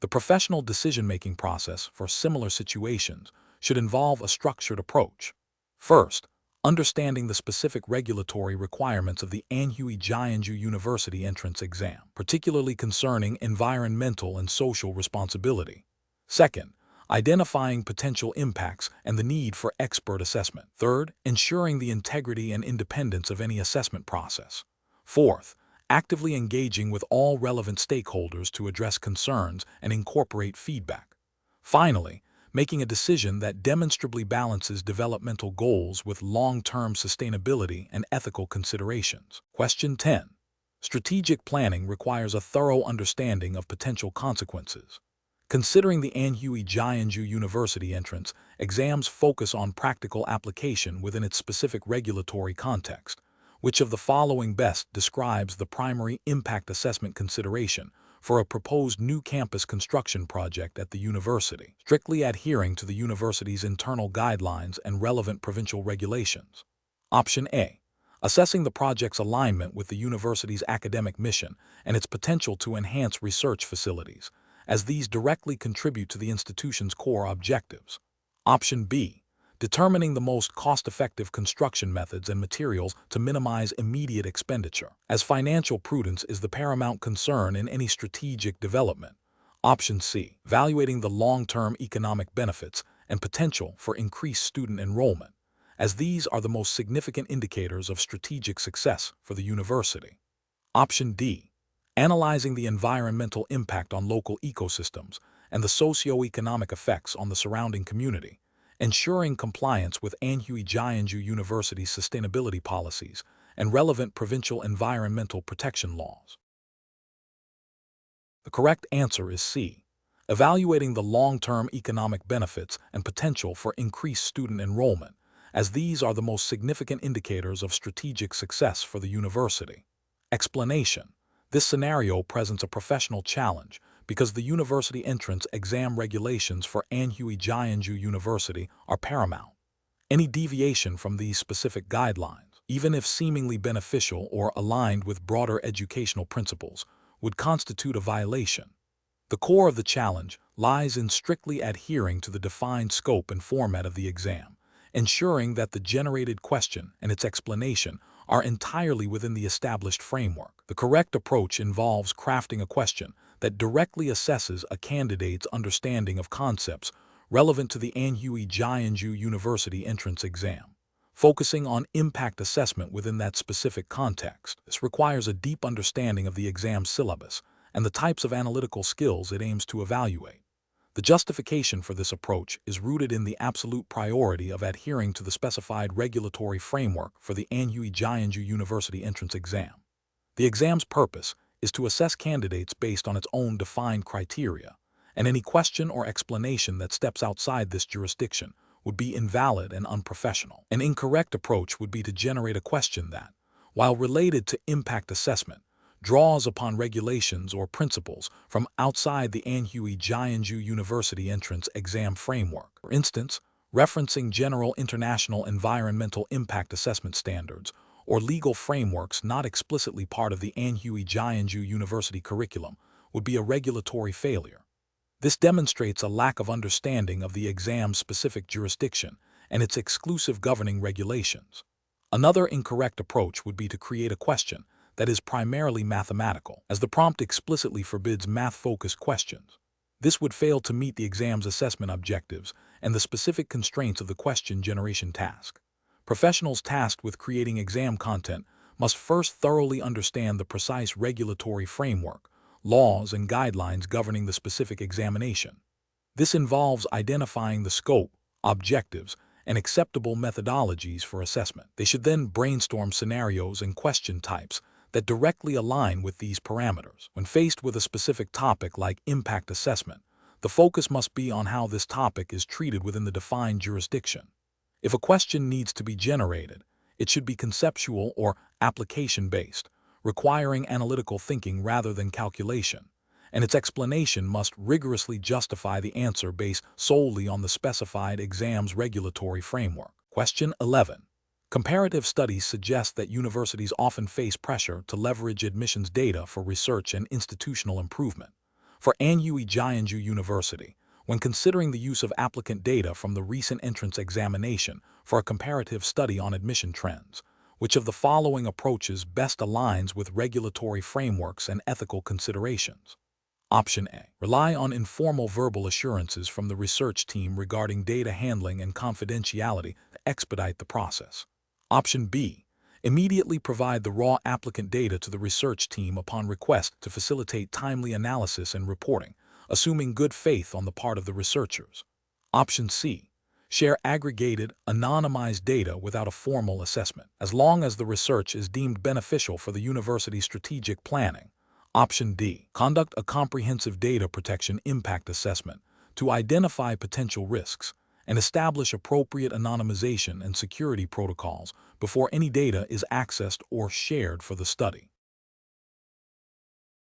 The professional decision-making process for similar situations should involve a structured approach. First, understanding the specific regulatory requirements of the Anhui Jianzhu University entrance exam, particularly concerning environmental and social responsibility. Second, identifying potential impacts and the need for expert assessment. Third, ensuring the integrity and independence of any assessment process. Fourth, actively engaging with all relevant stakeholders to address concerns and incorporate feedback. Finally, making a decision that demonstrably balances developmental goals with long-term sustainability and ethical considerations. Question 10. Strategic planning requires a thorough understanding of potential consequences. Considering the Anhui Jianzhu University entrance exams focus on practical application within its specific regulatory context. Which of the following best describes the primary impact assessment consideration for a proposed new campus construction project at the university, strictly adhering to the university's internal guidelines and relevant provincial regulations? Option A. Assessing the project's alignment with the university's academic mission and its potential to enhance research facilities, as these directly contribute to the institution's core objectives. Option B. Determining the most cost-effective construction methods and materials to minimize immediate expenditure, as financial prudence is the paramount concern in any strategic development. Option C. Evaluating the long-term economic benefits and potential for increased student enrollment, as these are the most significant indicators of strategic success for the university. Option D. Analyzing the environmental impact on local ecosystems and the socio-economic effects on the surrounding community, ensuring compliance with Anhui Jianzhu University's sustainability policies and relevant provincial environmental protection laws. The correct answer is C. Evaluating the long-term economic benefits and potential for increased student enrollment, as these are the most significant indicators of strategic success for the university. Explanation. This scenario presents a professional challenge because the university entrance exam regulations for Anhui Jianzhu University are paramount. Any deviation from these specific guidelines, even if seemingly beneficial or aligned with broader educational principles, would constitute a violation. The core of the challenge lies in strictly adhering to the defined scope and format of the exam, ensuring that the generated question and its explanation are entirely within the established framework. The correct approach involves crafting a question that directly assesses a candidate's understanding of concepts relevant to the Anhui Jianzhu University entrance exam, focusing on impact assessment within that specific context. This requires a deep understanding of the exam syllabus and the types of analytical skills it aims to evaluate. The justification for this approach is rooted in the absolute priority of adhering to the specified regulatory framework for the Anhui Jianzhu University entrance exam. The exam's purpose is to assess candidates based on its own defined criteria, and any question or explanation that steps outside this jurisdiction would be invalid and unprofessional. An incorrect approach would be to generate a question that, while related to impact assessment, draws upon regulations or principles from outside the Anhui Jianzhu University entrance exam framework. For instance, referencing general international environmental impact assessment standards or legal frameworks not explicitly part of the Anhui Jianzhu University curriculum would be a regulatory failure. This demonstrates a lack of understanding of the exam's specific jurisdiction and its exclusive governing regulations. Another incorrect approach would be to create a question that is primarily mathematical, as the prompt explicitly forbids math-focused questions. This would fail to meet the exam's assessment objectives and the specific constraints of the question generation task. Professionals tasked with creating exam content must first thoroughly understand the precise regulatory framework, laws, and guidelines governing the specific examination. This involves identifying the scope, objectives, and acceptable methodologies for assessment. They should then brainstorm scenarios and question types that directly align with these parameters. When faced with a specific topic like impact assessment, the focus must be on how this topic is treated within the defined jurisdiction. If a question needs to be generated, it should be conceptual or application-based, requiring analytical thinking rather than calculation, and its explanation must rigorously justify the answer based solely on the specified exam's regulatory framework. Question 11. Comparative studies suggest that universities often face pressure to leverage admissions data for research and institutional improvement. For Anhui Jianzhu University, when considering the use of applicant data from the recent entrance examination for a comparative study on admission trends, which of the following approaches best aligns with regulatory frameworks and ethical considerations? Option A. Rely on informal verbal assurances from the research team regarding data handling and confidentiality to expedite the process. Option B. Immediately provide the raw applicant data to the research team upon request to facilitate timely analysis and reporting, assuming good faith on the part of the researchers. Option C. Share aggregated, anonymized data without a formal assessment, as long as the research is deemed beneficial for the university's strategic planning. Option D. Conduct a comprehensive data protection impact assessment to identify potential risks and establish appropriate anonymization and security protocols before any data is accessed or shared for the study.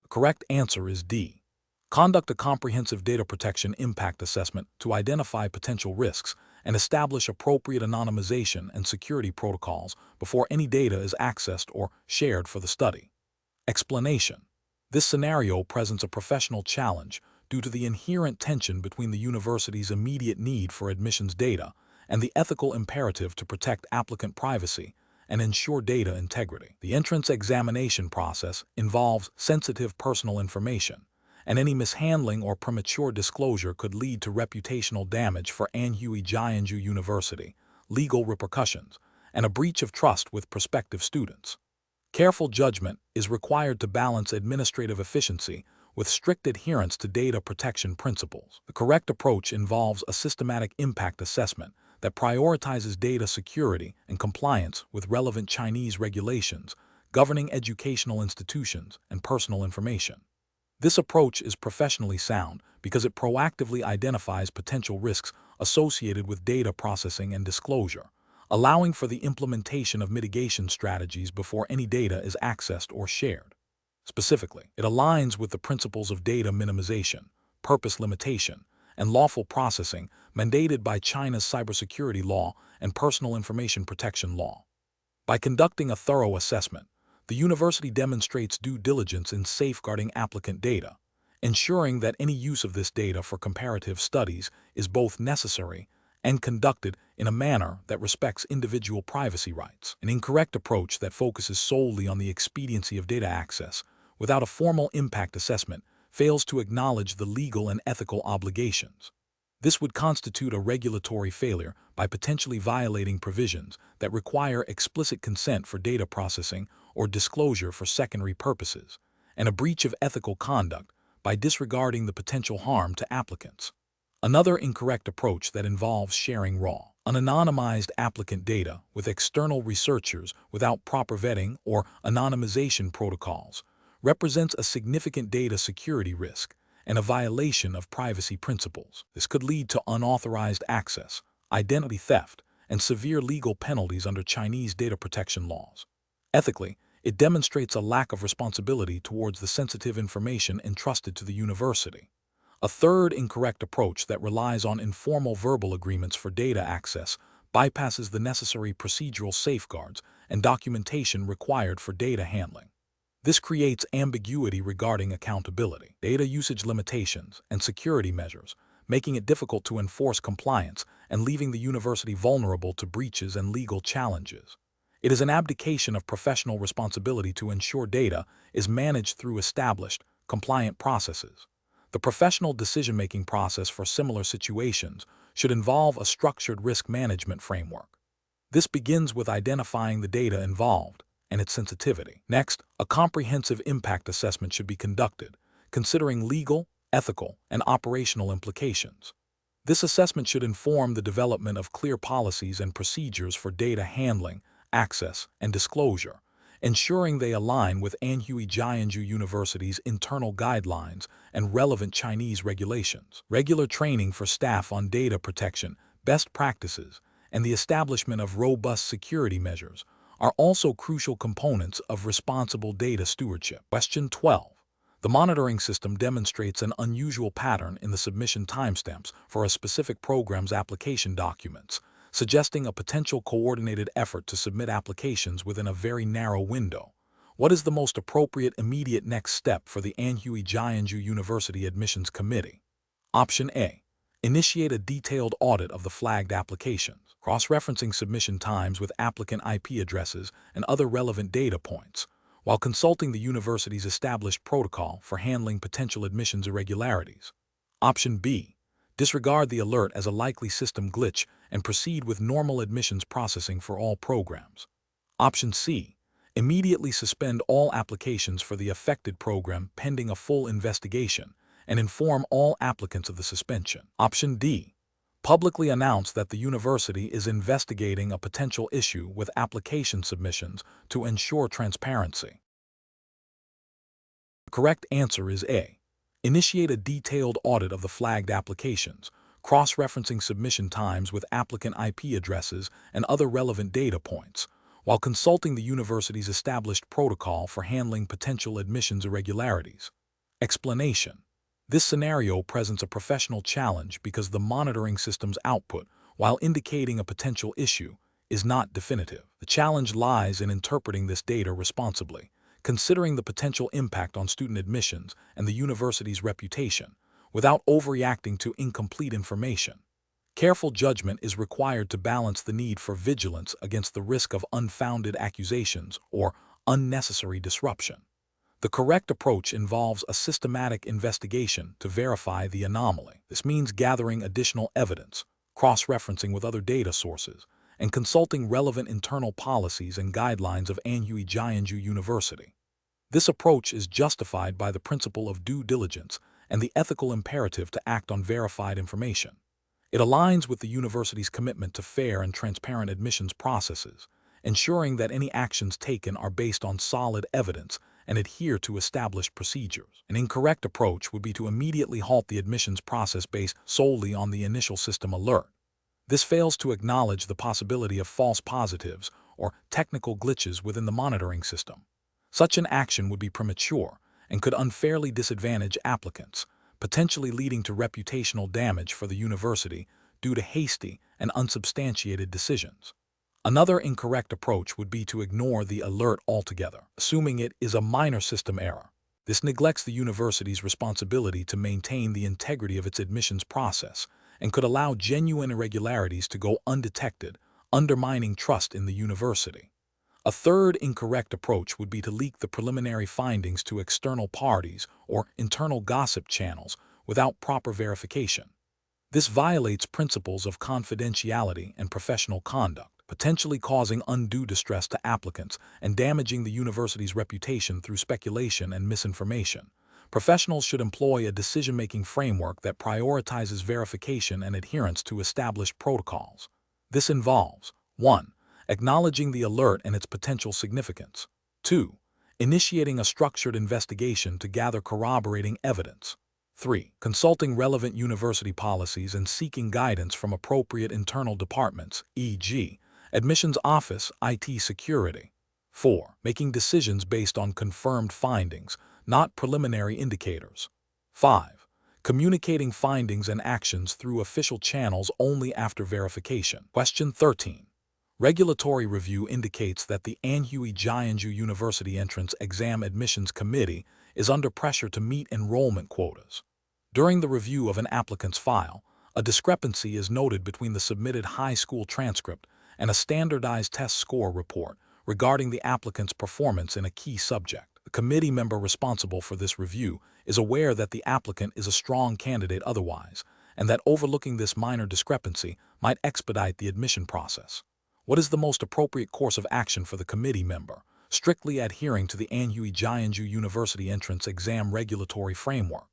The correct answer is D. Conduct a comprehensive data protection impact assessment to identify potential risks and establish appropriate anonymization and security protocols before any data is accessed or shared for the study. Explanation. This scenario presents a professional challenge due to the inherent tension between the university's immediate need for admissions data and the ethical imperative to protect applicant privacy and ensure data integrity. The entrance examination process involves sensitive personal information, and any mishandling or premature disclosure could lead to reputational damage for Anhui Jianzhu University, legal repercussions, and a breach of trust with prospective students. Careful judgment is required to balance administrative efficiency with strict adherence to data protection principles. The correct approach involves a systematic impact assessment that prioritizes data security and compliance with relevant Chinese regulations governing educational institutions and personal information. This approach is professionally sound because it proactively identifies potential risks associated with data processing and disclosure, allowing for the implementation of mitigation strategies before any data is accessed or shared. Specifically, it aligns with the principles of data minimization, purpose limitation, and lawful processing mandated by China's cybersecurity law and personal information protection law. By conducting a thorough assessment, the university demonstrates due diligence in safeguarding applicant data, ensuring that any use of this data for comparative studies is both necessary and conducted in a manner that respects individual privacy rights. An incorrect approach that focuses solely on the expediency of data access without a formal impact assessment fails to acknowledge the legal and ethical obligations. This would constitute a regulatory failure by potentially violating provisions that require explicit consent for data processing or disclosure for secondary purposes, and a breach of ethical conduct by disregarding the potential harm to applicants. Another incorrect approach that involves sharing raw, unanonymized applicant data with external researchers without proper vetting or anonymization protocols represents a significant data security risk and a violation of privacy principles. This could lead to unauthorized access, identity theft, and severe legal penalties under Chinese data protection laws. Ethically, it demonstrates a lack of responsibility towards the sensitive information entrusted to the university. A third incorrect approach that relies on informal verbal agreements for data access bypasses the necessary procedural safeguards and documentation required for data handling. This creates ambiguity regarding accountability, data usage limitations, and security measures, making it difficult to enforce compliance and leaving the university vulnerable to breaches and legal challenges. It is an abdication of professional responsibility to ensure data is managed through established, compliant processes. The professional decision-making process for similar situations should involve a structured risk management framework. This begins with identifying the data involved and its sensitivity. Next, a comprehensive impact assessment should be conducted, considering legal, ethical, and operational implications. This assessment should inform the development of clear policies and procedures for data handling, access, and disclosure, ensuring they align with Anhui Jianzhu University's internal guidelines and relevant Chinese regulations. Regular training for staff on data protection, best practices, and the establishment of robust security measures are also crucial components of responsible data stewardship. Question 12. The monitoring system demonstrates an unusual pattern in the submission timestamps for a specific program's application documents, suggesting a potential coordinated effort to submit applications within a very narrow window. What is the most appropriate immediate next step for the Anhui Jianzhu University Admissions Committee? Option A. Initiate a detailed audit of the flagged applications, cross-referencing submission times with applicant IP addresses and other relevant data points, while consulting the university's established protocol for handling potential admissions irregularities. Option B. Disregard the alert as a likely system glitch and proceed with normal admissions processing for all programs. Option C. Immediately suspend all applications for the affected program pending a full investigation and inform all applicants of the suspension. Option D. Publicly announce that the university is investigating a potential issue with application submissions to ensure transparency. The correct answer is A. Initiate a detailed audit of the flagged applications, cross-referencing submission times with applicant IP addresses and other relevant data points, while consulting the university's established protocol for handling potential admissions irregularities. Explanation: this scenario presents a professional challenge because the monitoring system's output, while indicating a potential issue, is not definitive. The challenge lies in interpreting this data responsibly, considering the potential impact on student admissions and the university's reputation, without overreacting to incomplete information. Careful judgment is required to balance the need for vigilance against the risk of unfounded accusations or unnecessary disruption. The correct approach involves a systematic investigation to verify the anomaly. This means gathering additional evidence, cross-referencing with other data sources, and consulting relevant internal policies and guidelines of Anhui Jianzhu University. This approach is justified by the principle of due diligence and the ethical imperative to act on verified information. It aligns with the university's commitment to fair and transparent admissions processes, ensuring that any actions taken are based on solid evidence and adhere to established procedures. An incorrect approach would be to immediately halt the admissions process based solely on the initial system alert. This fails to acknowledge the possibility of false positives or technical glitches within the monitoring system. Such an action would be premature and could unfairly disadvantage applicants, potentially leading to reputational damage for the university due to hasty and unsubstantiated decisions. Another incorrect approach would be to ignore the alert altogether, assuming it is a minor system error. This neglects the university's responsibility to maintain the integrity of its admissions process and could allow genuine irregularities to go undetected, undermining trust in the university. A third incorrect approach would be to leak the preliminary findings to external parties or internal gossip channels without proper verification. This violates principles of confidentiality and professional conduct, potentially causing undue distress to applicants and damaging the university's reputation through speculation and misinformation. Professionals should employ a decision-making framework that prioritizes verification and adherence to established protocols. This involves 1. Acknowledging the alert and its potential significance. 2. Initiating a structured investigation to gather corroborating evidence. 3. Consulting relevant university policies and seeking guidance from appropriate internal departments, e.g., Admissions Office, IT Security. 4. Making decisions based on confirmed findings, not preliminary indicators. 5. Communicating findings and actions through official channels only after verification. Question 13. Regulatory review indicates that the Anhui Jianzhu University Entrance Exam Admissions Committee is under pressure to meet enrollment quotas. During the review of an applicant's file, a discrepancy is noted between the submitted high school transcript and a standardized test score report regarding the applicant's performance in a key subject. The committee member responsible for this review is aware that the applicant is a strong candidate otherwise, and that overlooking this minor discrepancy might expedite the admission process. What is the most appropriate course of action for the committee member, strictly adhering to the Anhui Jianzhu University Entrance Exam Regulatory Framework?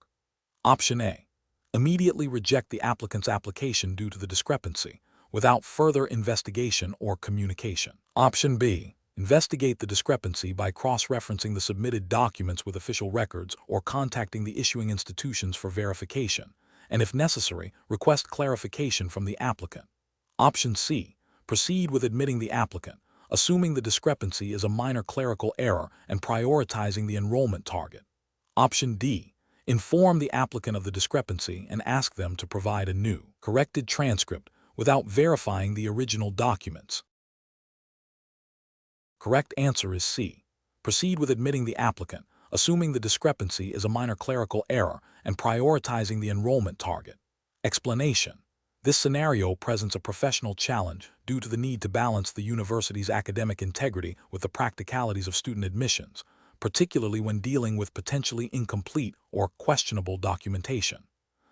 Option A. Immediately reject the applicant's application due to the discrepancy, without further investigation or communication. Option B. Investigate the discrepancy by cross-referencing the submitted documents with official records or contacting the issuing institutions for verification, and if necessary, request clarification from the applicant. Option C. Proceed with admitting the applicant, assuming the discrepancy is a minor clerical error and prioritizing the enrollment target. Option D. Inform the applicant of the discrepancy and ask them to provide a new, corrected transcript without verifying the original documents. Correct answer is C. Proceed with admitting the applicant, assuming the discrepancy is a minor clerical error and prioritizing the enrollment target. Explanation: this scenario presents a professional challenge due to the need to balance the university's academic integrity with the practicalities of student admissions, particularly when dealing with potentially incomplete or questionable documentation.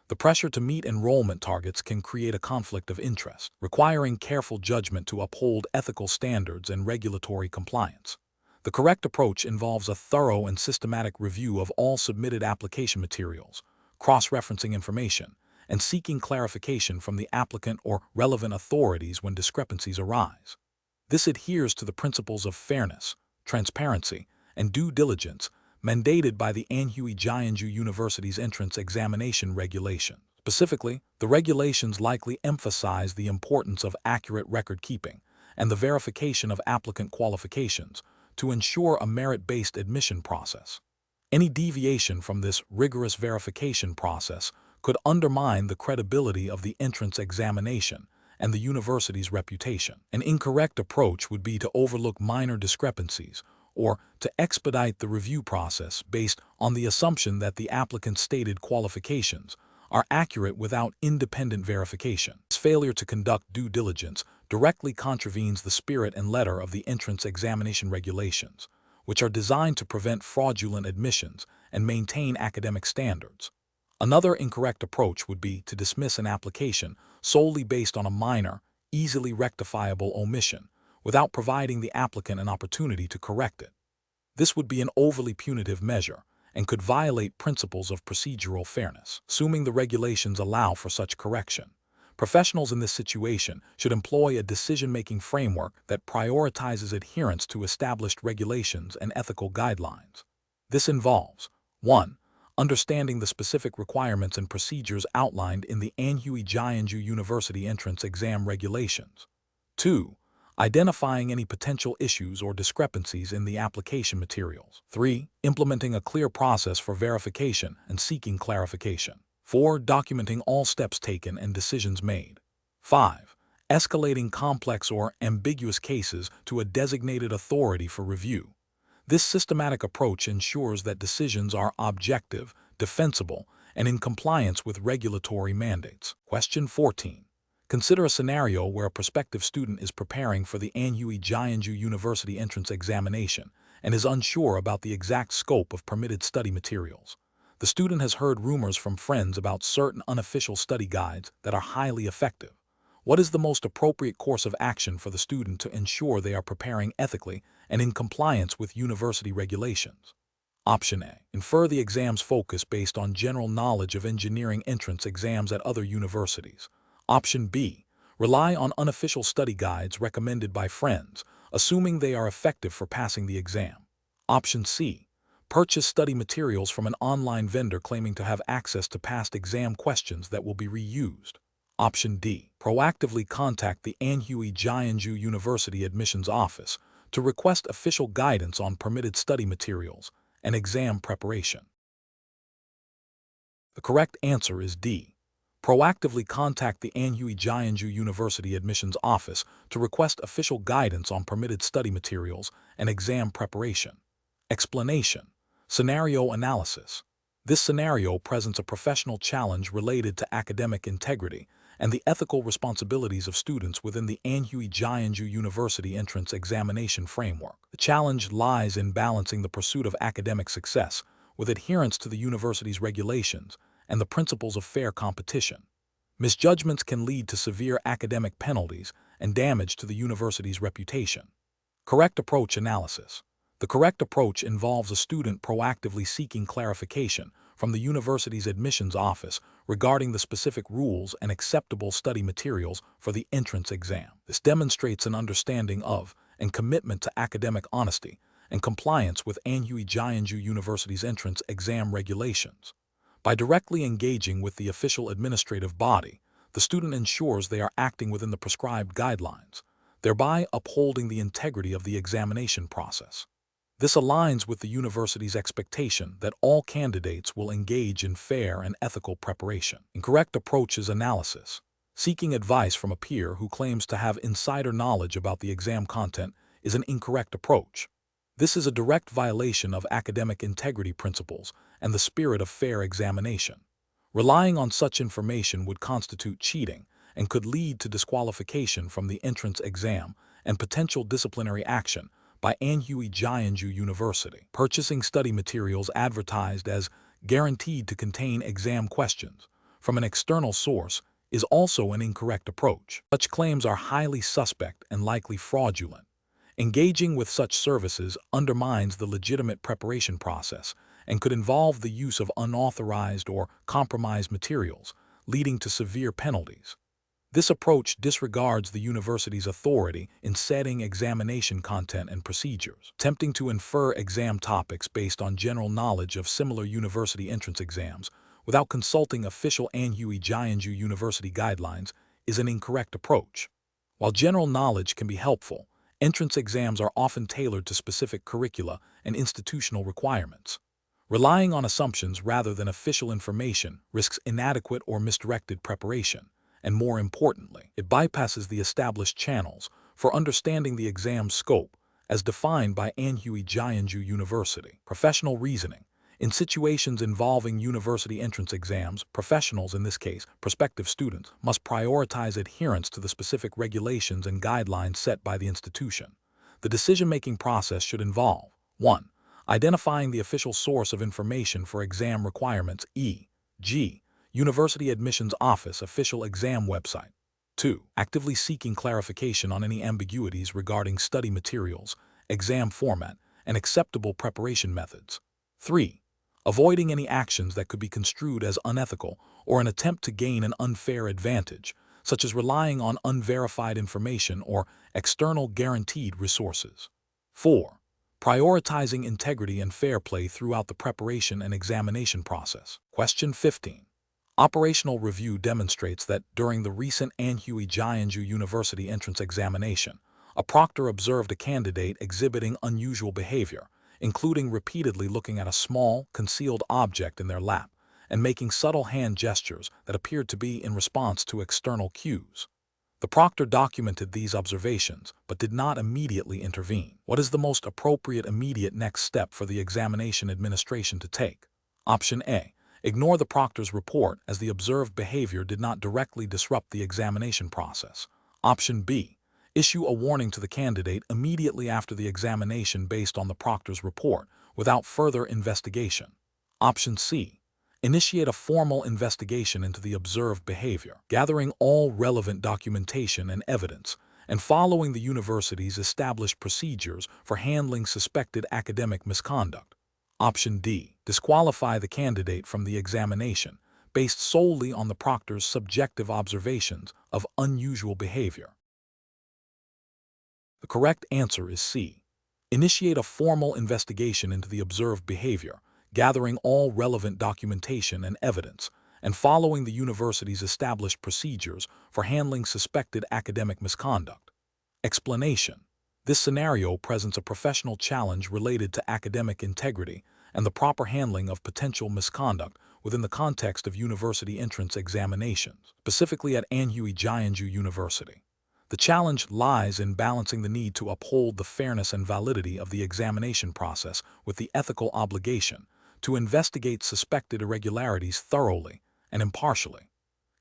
The pressure to meet enrollment targets can create a conflict of interest, requiring careful judgment to uphold ethical standards and regulatory compliance. The correct approach involves a thorough and systematic review of all submitted application materials, cross-referencing information, and seeking clarification from the applicant or relevant authorities when discrepancies arise. This adheres to the principles of fairness, transparency, and due diligence mandated by the Anhui Jianzhu University's entrance examination regulations. Specifically, the regulations likely emphasize the importance of accurate record keeping and the verification of applicant qualifications to ensure a merit-based admission process. Any deviation from this rigorous verification process could undermine the credibility of the entrance examination and the university's reputation. An incorrect approach would be to overlook minor discrepancies or to expedite the review process based on the assumption that the applicant's stated qualifications are accurate without independent verification. This failure to conduct due diligence directly contravenes the spirit and letter of the entrance examination regulations, which are designed to prevent fraudulent admissions and maintain academic standards. Another incorrect approach would be to dismiss an application solely based on a minor, easily rectifiable omission, without providing the applicant an opportunity to correct it. This would be an overly punitive measure and could violate principles of procedural fairness. Assuming the regulations allow for such correction, professionals in this situation should employ a decision-making framework that prioritizes adherence to established regulations and ethical guidelines. This involves 1. Understanding the specific requirements and procedures outlined in the Anhui Jianzhu University Entrance Exam Regulations. 2. Identifying any potential issues or discrepancies in the application materials. 3. Implementing a clear process for verification and seeking clarification. 4. Documenting all steps taken and decisions made. 5. Escalating complex or ambiguous cases to a designated authority for review. This systematic approach ensures that decisions are objective, defensible, and in compliance with regulatory mandates. Question 14. Consider a scenario where a prospective student is preparing for the Anhui Jianzhu University entrance examination and is unsure about the exact scope of permitted study materials. The student has heard rumors from friends about certain unofficial study guides that are highly effective. What is the most appropriate course of action for the student to ensure they are preparing ethically and in compliance with university regulations? Option A. Infer the exam's focus based on general knowledge of engineering entrance exams at other universities. Option B. Rely on unofficial study guides recommended by friends, assuming they are effective for passing the exam. Option C. Purchase study materials from an online vendor claiming to have access to past exam questions that will be reused. Option D. Proactively contact the Anhui Jianzhu University admissions office to request official guidance on permitted study materials and exam preparation. The correct answer is D. Proactively contact the Anhui Jianzhu University admissions office to request official guidance on permitted study materials and exam preparation. Explanation. Scenario analysis. This scenario presents a professional challenge related to academic integrity and the ethical responsibilities of students within the Anhui Jianzhu University entrance examination framework. The challenge lies in balancing the pursuit of academic success with adherence to the university's regulations and the principles of fair competition. Misjudgments can lead to severe academic penalties and damage to the university's reputation. Correct approach analysis. The correct approach involves a student proactively seeking clarification from the university's admissions office regarding the specific rules and acceptable study materials for the entrance exam. This demonstrates an understanding of and commitment to academic honesty and compliance with Anhui Jianzhu University's entrance exam regulations. By directly engaging with the official administrative body, the student ensures they are acting within the prescribed guidelines, thereby upholding the integrity of the examination process. This aligns with the university's expectation that all candidates will engage in fair and ethical preparation. Incorrect approach is analysis. Seeking advice from a peer who claims to have insider knowledge about the exam content is an incorrect approach. This is a direct violation of academic integrity principles and the spirit of fair examination. Relying on such information would constitute cheating and could lead to disqualification from the entrance exam and potential disciplinary action by Anhui Jianzhu University. Purchasing study materials advertised as guaranteed to contain exam questions from an external source is also an incorrect approach. Such claims are highly suspect and likely fraudulent. Engaging with such services undermines the legitimate preparation process and could involve the use of unauthorized or compromised materials, leading to severe penalties. This approach disregards the university's authority in setting examination content and procedures. Attempting to infer exam topics based on general knowledge of similar university entrance exams without consulting official Anhui Jianzhu University guidelines is an incorrect approach. While general knowledge can be helpful, entrance exams are often tailored to specific curricula and institutional requirements. Relying on assumptions rather than official information risks inadequate or misdirected preparation, and more importantly, it bypasses the established channels for understanding the exam's scope as defined by Anhui Jianzhu University. Professional reasoning. In situations involving university entrance exams, professionals, in this case, prospective students, must prioritize adherence to the specific regulations and guidelines set by the institution. The decision-making process should involve 1. Identifying the official source of information for exam requirements, e.g., University Admissions Office official exam website. 2. Actively seeking clarification on any ambiguities regarding study materials, exam format, and acceptable preparation methods. 3. Avoiding any actions that could be construed as unethical or an attempt to gain an unfair advantage, such as relying on unverified information or external guaranteed resources. 4. Prioritizing integrity and fair play throughout the preparation and examination process. Question 15. Operational review demonstrates that during the recent Anhui Jianzhu University entrance examination, a proctor observed a candidate exhibiting unusual behavior, including repeatedly looking at a small, concealed object in their lap and making subtle hand gestures that appeared to be in response to external cues. The proctor documented these observations but did not immediately intervene. What is the most appropriate immediate next step for the examination administration to take? Option A. Ignore the proctor's report as the observed behavior did not directly disrupt the examination process. Option B. Issue a warning to the candidate immediately after the examination based on the proctor's report, without further investigation. Option C. Initiate a formal investigation into the observed behavior, gathering all relevant documentation and evidence, and following the university's established procedures for handling suspected academic misconduct. Option D. Disqualify the candidate from the examination, based solely on the proctor's subjective observations of unusual behavior. The correct answer is C. Initiate a formal investigation into the observed behavior, gathering all relevant documentation and evidence, and following the university's established procedures for handling suspected academic misconduct. Explanation. This scenario presents a professional challenge related to academic integrity and the proper handling of potential misconduct within the context of university entrance examinations, specifically at Anhui Jianzhu University. The challenge lies in balancing the need to uphold the fairness and validity of the examination process with the ethical obligation to investigate suspected irregularities thoroughly and impartially.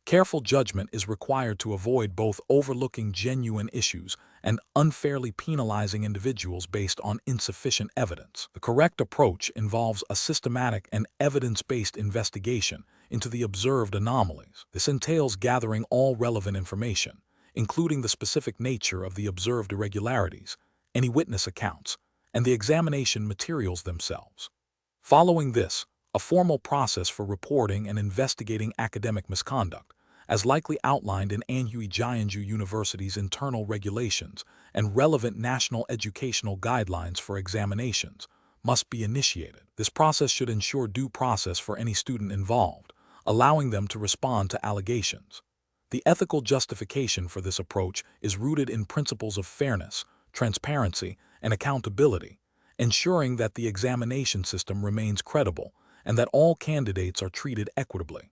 Careful judgment is required to avoid both overlooking genuine issues and unfairly penalizing individuals based on insufficient evidence. The correct approach involves a systematic and evidence-based investigation into the observed anomalies. This entails gathering all relevant information, including the specific nature of the observed irregularities, any witness accounts, and the examination materials themselves. Following this, a formal process for reporting and investigating academic misconduct, as likely outlined in Anhui Jianzhu University's internal regulations and relevant national educational guidelines for examinations, must be initiated. This process should ensure due process for any student involved, allowing them to respond to allegations. The ethical justification for this approach is rooted in principles of fairness, transparency, and accountability, ensuring that the examination system remains credible and that all candidates are treated equitably.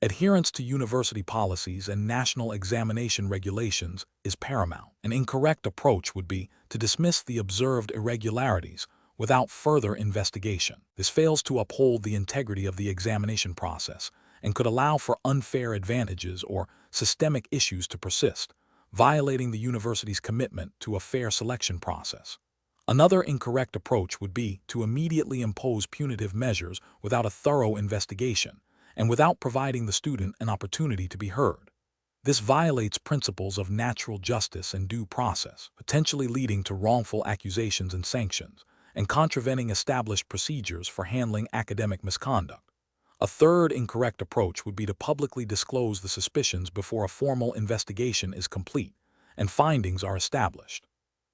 Adherence to university policies and national examination regulations is paramount. An incorrect approach would be to dismiss the observed irregularities without further investigation. This fails to uphold the integrity of the examination process and could allow for unfair advantages or systemic issues to persist, violating the university's commitment to a fair selection process. Another incorrect approach would be to immediately impose punitive measures without a thorough investigation and without providing the student an opportunity to be heard. This violates principles of natural justice and due process, potentially leading to wrongful accusations and sanctions, and contravening established procedures for handling academic misconduct. A third incorrect approach would be to publicly disclose the suspicions before a formal investigation is complete and findings are established.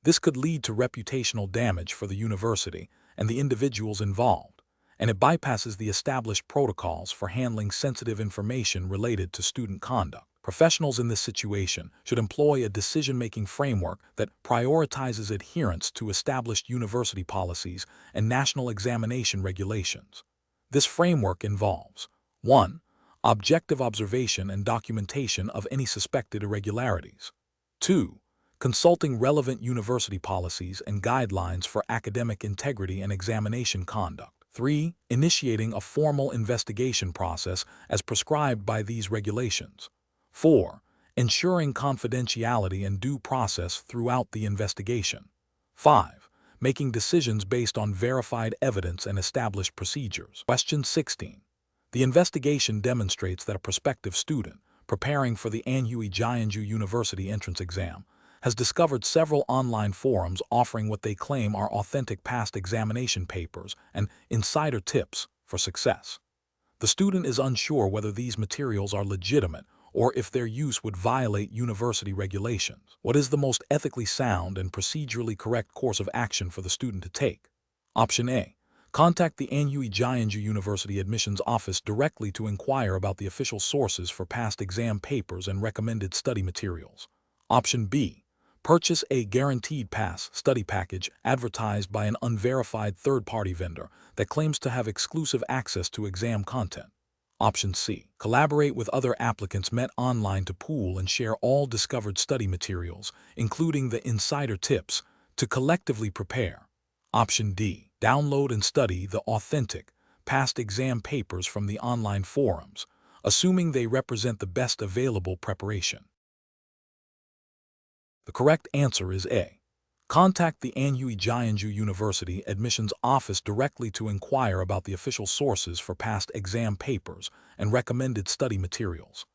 This could lead to reputational damage for the university and the individuals involved, and it bypasses the established protocols for handling sensitive information related to student conduct. Professionals in this situation should employ a decision-making framework that prioritizes adherence to established university policies and national examination regulations. This framework involves 1. Objective observation and documentation of any suspected irregularities. 2. Consulting relevant university policies and guidelines for academic integrity and examination conduct. 3. Initiating a formal investigation process as prescribed by these regulations. 4. Ensuring confidentiality and due process throughout the investigation. 5. Making decisions based on verified evidence and established procedures. Question 16. The investigation demonstrates that a prospective student preparing for the Anhui Jianzhu University entrance exam has discovered several online forums offering what they claim are authentic past examination papers and insider tips for success. The student is unsure whether these materials are legitimate or if their use would violate university regulations. What is the most ethically sound and procedurally correct course of action for the student to take? Option A. Contact the Anhui Jianzhu University admissions office directly to inquire about the official sources for past exam papers and recommended study materials. Option B. Purchase a guaranteed pass study package advertised by an unverified third-party vendor that claims to have exclusive access to exam content. Option C. Collaborate with other applicants met online to pool and share all discovered study materials, including the insider tips, to collectively prepare. Option D. Download and study the authentic, past exam papers from the online forums, assuming they represent the best available preparation. The correct answer is A. Contact the Anhui Jianzhu University admissions office directly to inquire about the official sources for past exam papers and recommended study materials.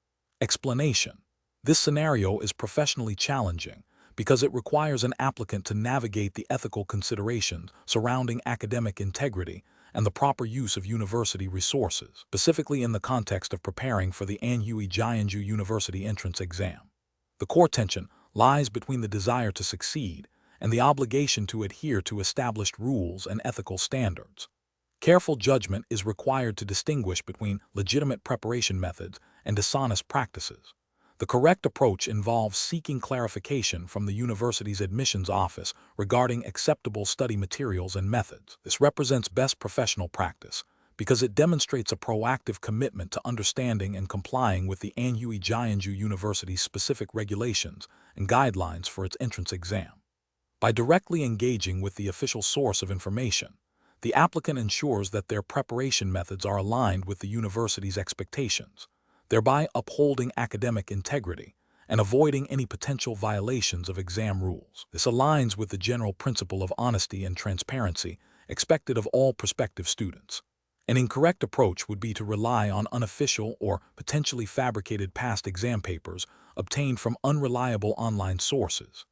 Explanation: this scenario is professionally challenging because it requires an applicant to navigate the ethical considerations surrounding academic integrity and the proper use of university resources, specifically in the context of preparing for the Anhui Jianzhu University entrance exam. The core tension lies between the desire to succeed and the obligation to adhere to established rules and ethical standards. Careful judgment is required to distinguish between legitimate preparation methods and dishonest practices. The correct approach involves seeking clarification from the university's admissions office regarding acceptable study materials and methods. This represents best professional practice because it demonstrates a proactive commitment to understanding and complying with the Anhui Jianzhu University's specific regulations and guidelines for its entrance exam. By directly engaging with the official source of information, the applicant ensures that their preparation methods are aligned with the university's expectations, thereby upholding academic integrity and avoiding any potential violations of exam rules. This aligns with the general principle of honesty and transparency expected of all prospective students. An incorrect approach would be to rely on unofficial or potentially fabricated past exam papers obtained from unreliable online sources.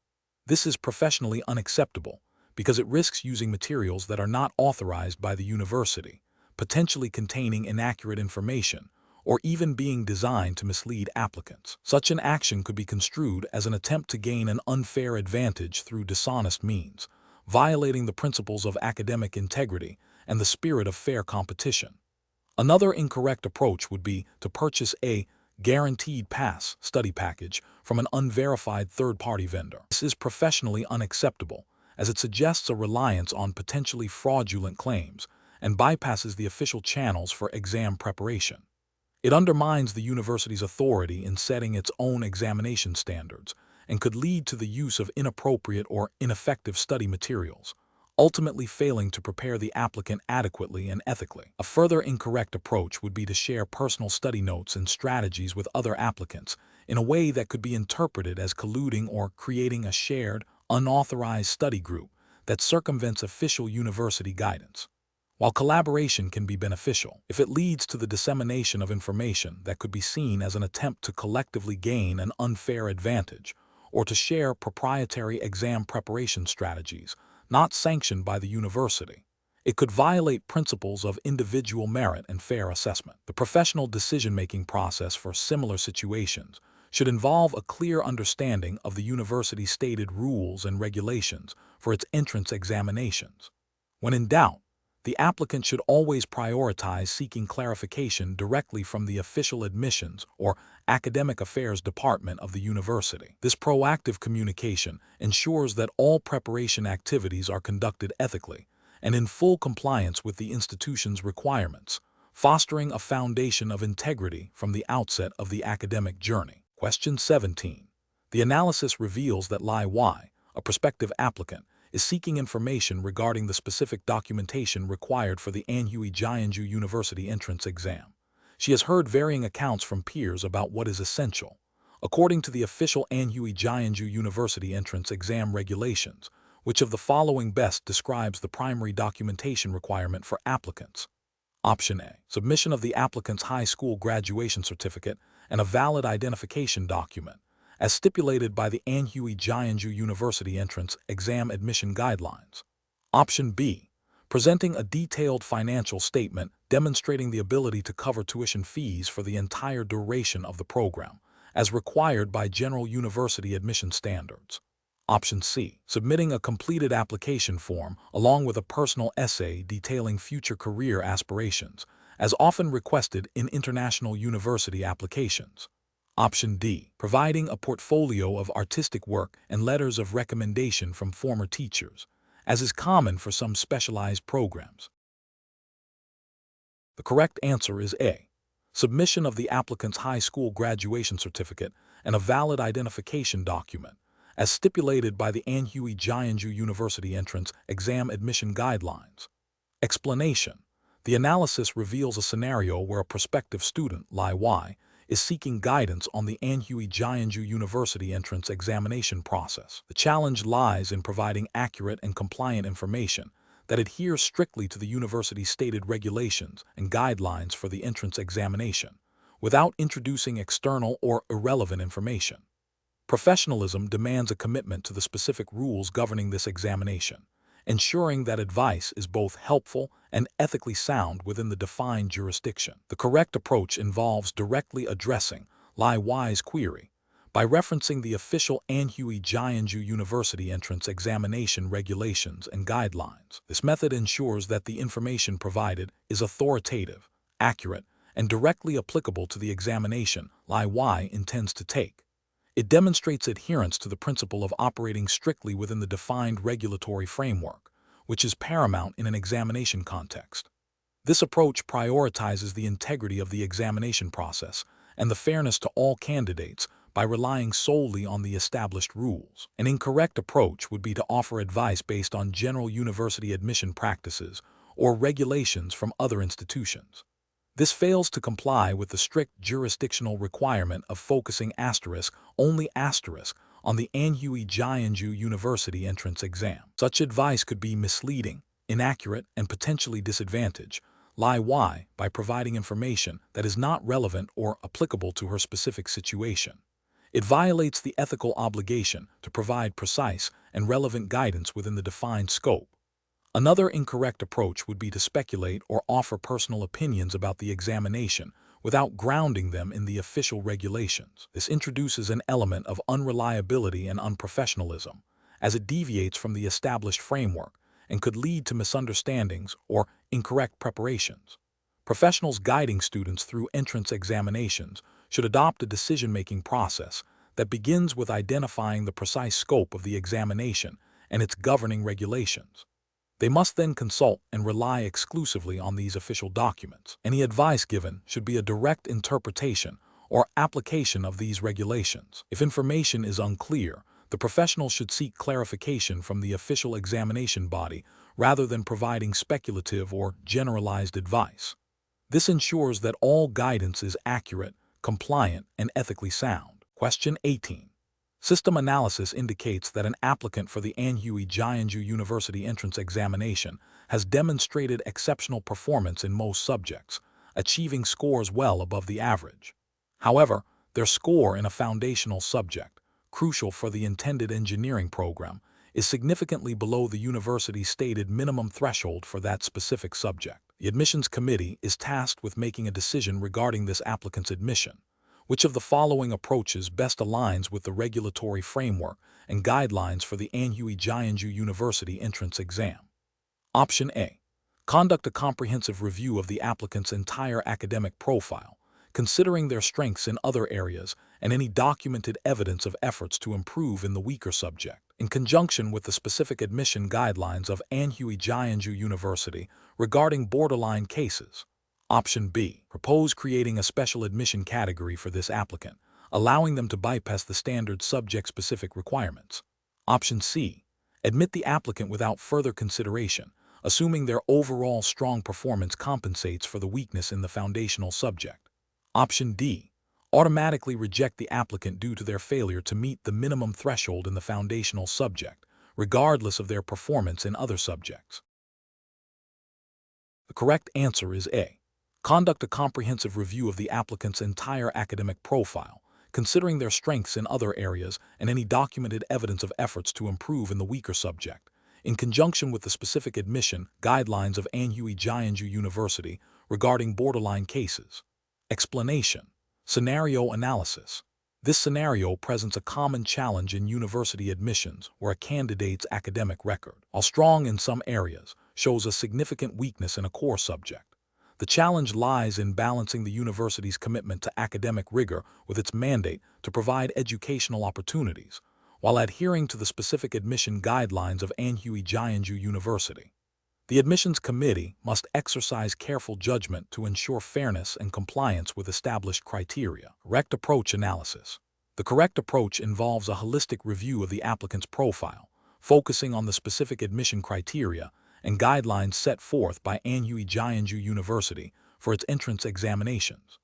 This is professionally unacceptable because it risks using materials that are not authorized by the university, potentially containing inaccurate information, or even being designed to mislead applicants. Such an action could be construed as an attempt to gain an unfair advantage through dishonest means, violating the principles of academic integrity and the spirit of fair competition. Another incorrect approach would be to purchase a guaranteed pass study package from an unverified third-party vendor. This is professionally unacceptable, as it suggests a reliance on potentially fraudulent claims and bypasses the official channels for exam preparation. It undermines the university's authority in setting its own examination standards and could lead to the use of inappropriate or ineffective study materials, ultimately failing to prepare the applicant adequately and ethically. A further incorrect approach would be to share personal study notes and strategies with other applicants in a way that could be interpreted as colluding or creating a shared, unauthorized study group that circumvents official university guidance. While collaboration can be beneficial, if it leads to the dissemination of information that could be seen as an attempt to collectively gain an unfair advantage or to share proprietary exam preparation strategies not sanctioned by the university, it could violate principles of individual merit and fair assessment. The professional decision-making process for similar situations should involve a clear understanding of the university's stated rules and regulations for its entrance examinations. When in doubt, The applicant should always prioritize seeking clarification directly from the official admissions or academic affairs department of the university. This proactive communication ensures that all preparation activities are conducted ethically and in full compliance with the institution's requirements, fostering a foundation of integrity from the outset of the academic journey. Question 17. The analysis reveals that Lai Y, a prospective applicant, is seeking information regarding the specific documentation required for the Anhui Jianzhu University entrance exam. She has heard varying accounts from peers about what is essential. According to the official Anhui Jianzhu University entrance exam regulations, which of the following best describes the primary documentation requirement for applicants? Option A. Submission of the applicant's high school graduation certificate and a valid identification document, as stipulated by the Anhui Jianzhu University entrance exam admission guidelines. Option B. Presenting a detailed financial statement demonstrating the ability to cover tuition fees for the entire duration of the program, as required by general university admission standards. Option C. Submitting a completed application form along with a personal essay detailing future career aspirations, as often requested in international university applications. Option D. Providing a portfolio of artistic work and letters of recommendation from former teachers, as is common for some specialized programs. The correct answer is A. Submission of the applicant's high school graduation certificate and a valid identification document, as stipulated by the Anhui Jianzhu University entrance exam admission guidelines. Explanation. The analysis reveals a scenario where a prospective student, Lai Y, is seeking guidance on the Anhui Jianzhu University entrance examination process. The challenge lies in providing accurate and compliant information that adheres strictly to the university's stated regulations and guidelines for the entrance examination, without introducing external or irrelevant information. Professionalism demands a commitment to the specific rules governing this examination, ensuring that advice is both helpful and ethically sound within the defined jurisdiction. The correct approach involves directly addressing Lai Y's query by referencing the official Anhui Jianzhu University entrance examination regulations and guidelines. This method ensures that the information provided is authoritative, accurate, and directly applicable to the examination Lai Y intends to take. It demonstrates adherence to the principle of operating strictly within the defined regulatory framework, which is paramount in an examination context. This approach prioritizes the integrity of the examination process and the fairness to all candidates by relying solely on the established rules. An incorrect approach would be to offer advice based on general university admission practices or regulations from other institutions. This fails to comply with the strict jurisdictional requirement of focusing only on the Anhui Jianzhu University entrance exam. Such advice could be misleading, inaccurate, and potentially disadvantage Lai Y by providing information that is not relevant or applicable to her specific situation. It violates the ethical obligation to provide precise and relevant guidance within the defined scope. Another incorrect approach would be to speculate or offer personal opinions about the examination without grounding them in the official regulations. This introduces an element of unreliability and unprofessionalism, as it deviates from the established framework and could lead to misunderstandings or incorrect preparations. Professionals guiding students through entrance examinations should adopt a decision-making process that begins with identifying the precise scope of the examination and its governing regulations. They must then consult and rely exclusively on these official documents. Any advice given should be a direct interpretation or application of these regulations. If information is unclear, the professional should seek clarification from the official examination body rather than providing speculative or generalized advice. This ensures that all guidance is accurate, compliant, and ethically sound. Question 18. System analysis indicates that an applicant for the Anhui Jianzhu University entrance examination has demonstrated exceptional performance in most subjects, achieving scores well above the average. However, their score in a foundational subject, crucial for the intended engineering program, is significantly below the university's stated minimum threshold for that specific subject. The admissions committee is tasked with making a decision regarding this applicant's admission. Which of the following approaches best aligns with the regulatory framework and guidelines for the Anhui Jianzhu University entrance exam? Option A. Conduct a comprehensive review of the applicant's entire academic profile, considering their strengths in other areas and any documented evidence of efforts to improve in the weaker subject. In conjunction with the specific admission guidelines of Anhui Jianzhu University regarding borderline cases. Option B. Propose creating a special admission category for this applicant, allowing them to bypass the standard subject-specific requirements. Option C. Admit the applicant without further consideration, assuming their overall strong performance compensates for the weakness in the foundational subject. Option D. Automatically reject the applicant due to their failure to meet the minimum threshold in the foundational subject, regardless of their performance in other subjects. The correct answer is A. Conduct a comprehensive review of the applicant's entire academic profile, considering their strengths in other areas and any documented evidence of efforts to improve in the weaker subject, in conjunction with the specific admission guidelines of Anhui Jianzhu University regarding borderline cases. Explanation. Scenario analysis. This scenario presents a common challenge in university admissions where a candidate's academic record, while strong in some areas, shows a significant weakness in a core subject. The challenge lies in balancing the university's commitment to academic rigor with its mandate to provide educational opportunities, while adhering to the specific admission guidelines of Anhui Jianzhu University. The admissions committee must exercise careful judgment to ensure fairness and compliance with established criteria. Correct approach analysis. The correct approach involves a holistic review of the applicant's profile, focusing on the specific admission criteria and guidelines set forth by Anhui Jianzhu University for its entrance examinations.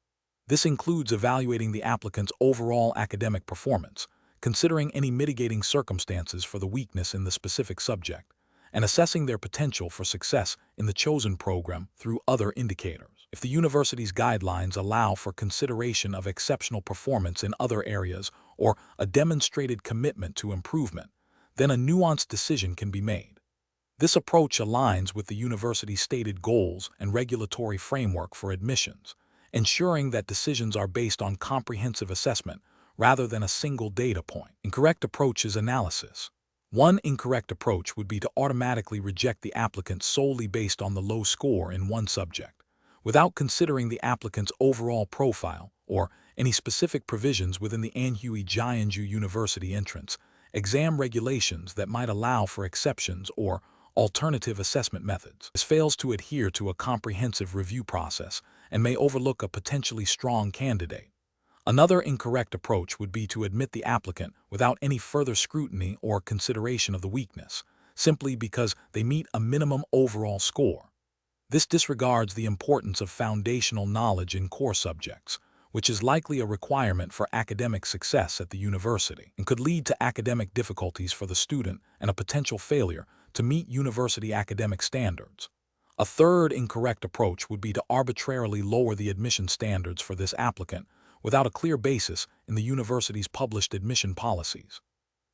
This includes evaluating the applicant's overall academic performance, considering any mitigating circumstances for the weakness in the specific subject, and assessing their potential for success in the chosen program through other indicators. If the university's guidelines allow for consideration of exceptional performance in other areas or a demonstrated commitment to improvement, then a nuanced decision can be made. This approach aligns with the university's stated goals and regulatory framework for admissions, ensuring that decisions are based on comprehensive assessment rather than a single data point. Incorrect approach is analysis. One incorrect approach would be to automatically reject the applicant solely based on the low score in one subject, without considering the applicant's overall profile or any specific provisions within the Anhui Jianzhu University entrance exam regulations that might allow for exceptions or alternative assessment methods. This fails to adhere to a comprehensive review process and may overlook a potentially strong candidate. Another incorrect approach would be to admit the applicant without any further scrutiny or consideration of the weakness, simply because they meet a minimum overall score. This disregards the importance of foundational knowledge in core subjects, which is likely a requirement for academic success at the university, and could lead to academic difficulties for the student and a potential failure to meet university academic standards. A third incorrect approach would be to arbitrarily lower the admission standards for this applicant without a clear basis in the university's published admission policies.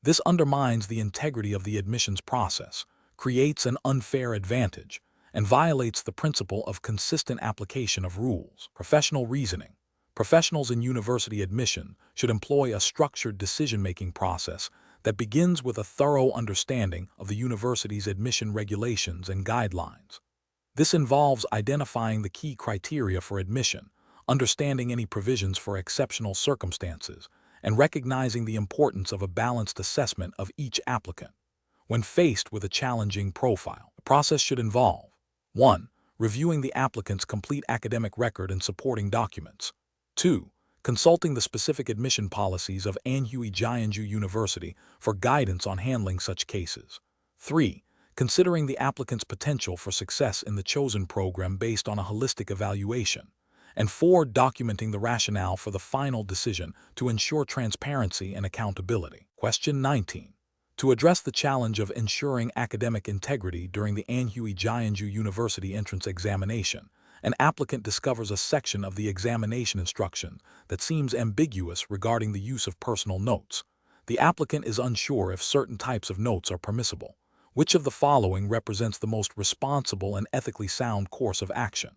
This undermines the integrity of the admissions process, creates an unfair advantage, and violates the principle of consistent application of rules. Professional reasoning. Professionals in university admission should employ a structured decision-making process that begins with a thorough understanding of the university's admission regulations and guidelines. This involves identifying the key criteria for admission, understanding any provisions for exceptional circumstances, and recognizing the importance of a balanced assessment of each applicant. When faced with a challenging profile, the process should involve 1. Reviewing the applicant's complete academic record and supporting documents. 2. Consulting the specific admission policies of Anhui Jianzhu University for guidance on handling such cases. 3. Considering the applicant's potential for success in the chosen program based on a holistic evaluation. And 4. Documenting the rationale for the final decision to ensure transparency and accountability. Question 19. To address the challenge of ensuring academic integrity during the Anhui Jianzhu University entrance examination, an applicant discovers a section of the examination instruction that seems ambiguous regarding the use of personal notes. The applicant is unsure if certain types of notes are permissible. Which of the following represents the most responsible and ethically sound course of action?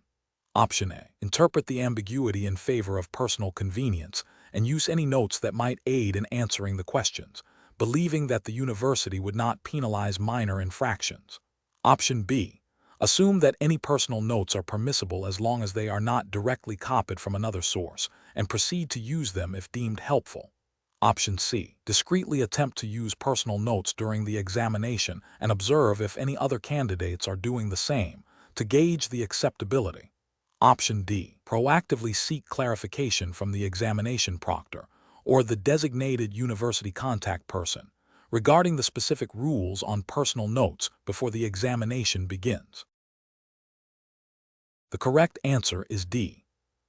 Option A. Interpret the ambiguity in favor of personal convenience and use any notes that might aid in answering the questions, believing that the university would not penalize minor infractions. Option B. Assume that any personal notes are permissible as long as they are not directly copied from another source, and proceed to use them if deemed helpful. Option C. Discreetly attempt to use personal notes during the examination and observe if any other candidates are doing the same, to gauge the acceptability. Option D. Proactively seek clarification from the examination proctor or the designated university contact person regarding the specific rules on personal notes before the examination begins. The correct answer is D.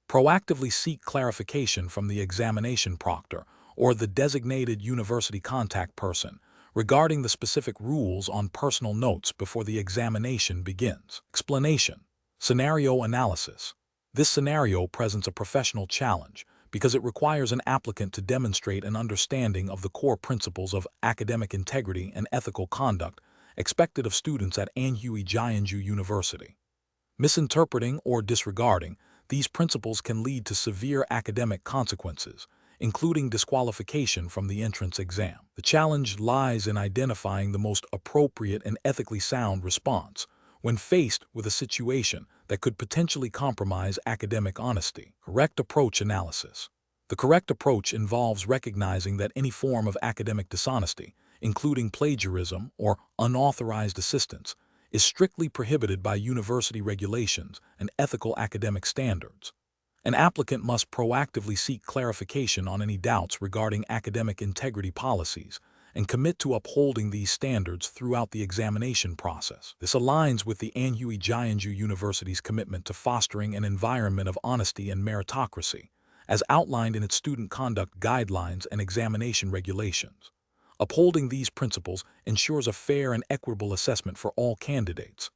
Proactively seek clarification from the examination proctor or the designated university contact person regarding the specific rules on personal notes before the examination begins. Explanation. Scenario analysis. This scenario presents a professional challenge because it requires an applicant to demonstrate an understanding of the core principles of academic integrity and ethical conduct expected of students at Anhui Jianzhu University. Misinterpreting or disregarding these principles can lead to severe academic consequences, including disqualification from the entrance exam. The challenge lies in identifying the most appropriate and ethically sound response when faced with a situation that could potentially compromise academic honesty. Correct approach analysis. The correct approach involves recognizing that any form of academic dishonesty, including plagiarism or unauthorized assistance, is strictly prohibited by university regulations and ethical academic standards. An applicant must proactively seek clarification on any doubts regarding academic integrity policies and commit to upholding these standards throughout the examination process. This aligns with the Anhui Jianzhu University's commitment to fostering an environment of honesty and meritocracy, as outlined in its student conduct guidelines and examination regulations. Upholding these principles ensures a fair and equitable assessment for all candidates.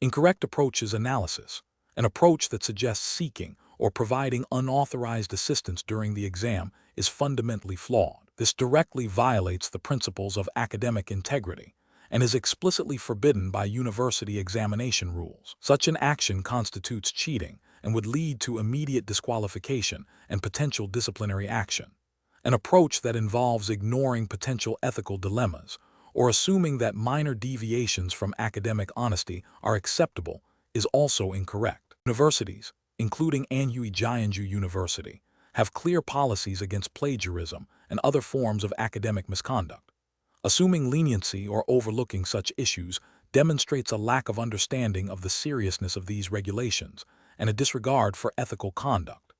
Incorrect approach is analysis. An approach that suggests seeking or providing unauthorized assistance during the exam is fundamentally flawed. This directly violates the principles of academic integrity and is explicitly forbidden by university examination rules. Such an action constitutes cheating and would lead to immediate disqualification and potential disciplinary action. An approach that involves ignoring potential ethical dilemmas or assuming that minor deviations from academic honesty are acceptable is also incorrect. Universities, including Anhui Jianzhu University, have clear policies against plagiarism and other forms of academic misconduct. Assuming leniency or overlooking such issues demonstrates a lack of understanding of the seriousness of these regulations and a disregard for ethical conduct.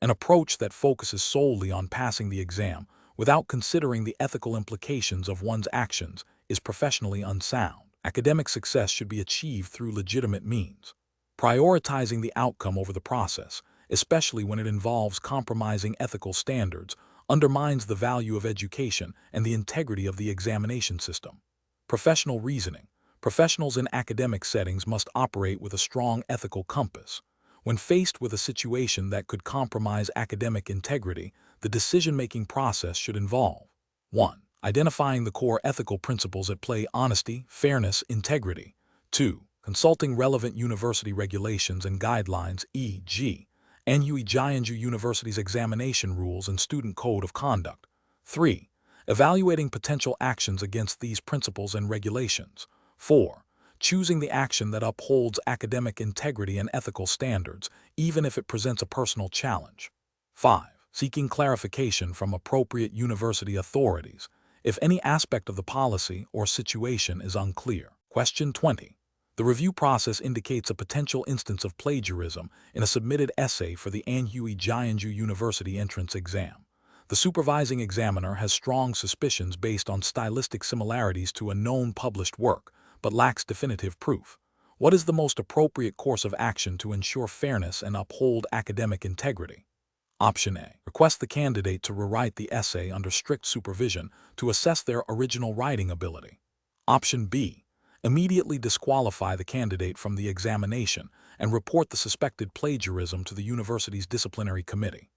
An approach that focuses solely on passing the exam without considering the ethical implications of one's actions is professionally unsound. Academic success should be achieved through legitimate means. Prioritizing the outcome over the process, especially when it involves compromising ethical standards, undermines the value of education and the integrity of the examination system. Professional reasoning. Professionals in academic settings must operate with a strong ethical compass. When faced with a situation that could compromise academic integrity, the decision-making process should involve 1. Identifying the core ethical principles at play: honesty, fairness, integrity. 2. Consulting relevant university regulations and guidelines, e.g., Anhui Jianzhu University's examination rules and student code of conduct. 3. Evaluating potential actions against these principles and regulations. 4. Choosing the action that upholds academic integrity and ethical standards, even if it presents a personal challenge. 5. Seeking clarification from appropriate university authorities if any aspect of the policy or situation is unclear. Question 20. The review process indicates a potential instance of plagiarism in a submitted essay for the Anhui Jianzhu University entrance exam. The supervising examiner has strong suspicions based on stylistic similarities to a known published work, but lacks definitive proof. What is the most appropriate course of action to ensure fairness and uphold academic integrity? Option A. Request the candidate to rewrite the essay under strict supervision to assess their original writing ability. Option B. Immediately disqualify the candidate from the examination and report the suspected plagiarism to the university's disciplinary committee.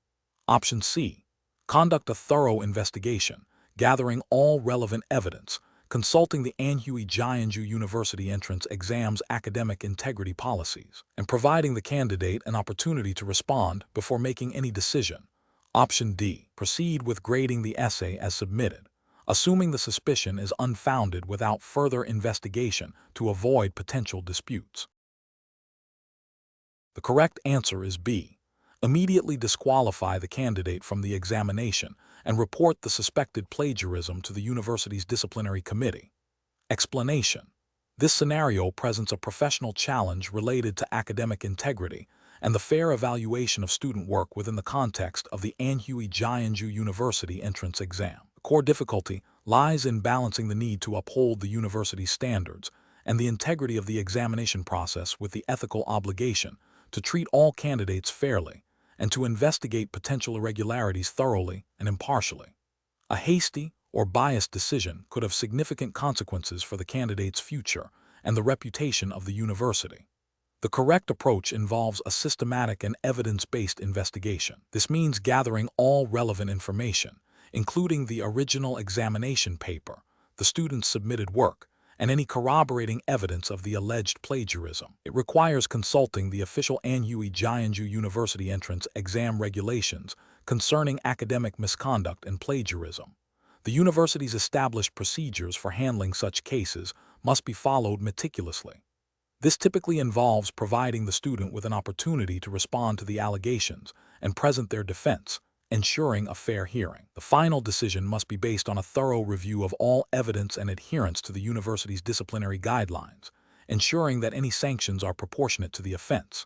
Option C. Conduct a thorough investigation, gathering all relevant evidence, consulting the Anhui Jianzhu University entrance exam's academic integrity policies, and providing the candidate an opportunity to respond before making any decision. Option D. Proceed with grading the essay as submitted, assuming the suspicion is unfounded without further investigation to avoid potential disputes. The correct answer is B. Immediately disqualify the candidate from the examination and report the suspected plagiarism to the university's disciplinary committee. Explanation. This scenario presents a professional challenge related to academic integrity and the fair evaluation of student work within the context of the Anhui Jianzhu University entrance exam. The core difficulty lies in balancing the need to uphold the university's standards and the integrity of the examination process with the ethical obligation to treat all candidates fairly and to investigate potential irregularities thoroughly and impartially. A hasty or biased decision could have significant consequences for the candidate's future and the reputation of the university. The correct approach involves a systematic and evidence-based investigation. This means gathering all relevant information, including the original examination paper, the student's submitted work, and any corroborating evidence of the alleged plagiarism. It requires consulting the official Anhui Jianzhu University entrance exam regulations concerning academic misconduct and plagiarism. The university's established procedures for handling such cases must be followed meticulously. This typically involves providing the student with an opportunity to respond to the allegations and present their defense, ensuring a fair hearing. The final decision must be based on a thorough review of all evidence and adherence to the university's disciplinary guidelines, ensuring that any sanctions are proportionate to the offense.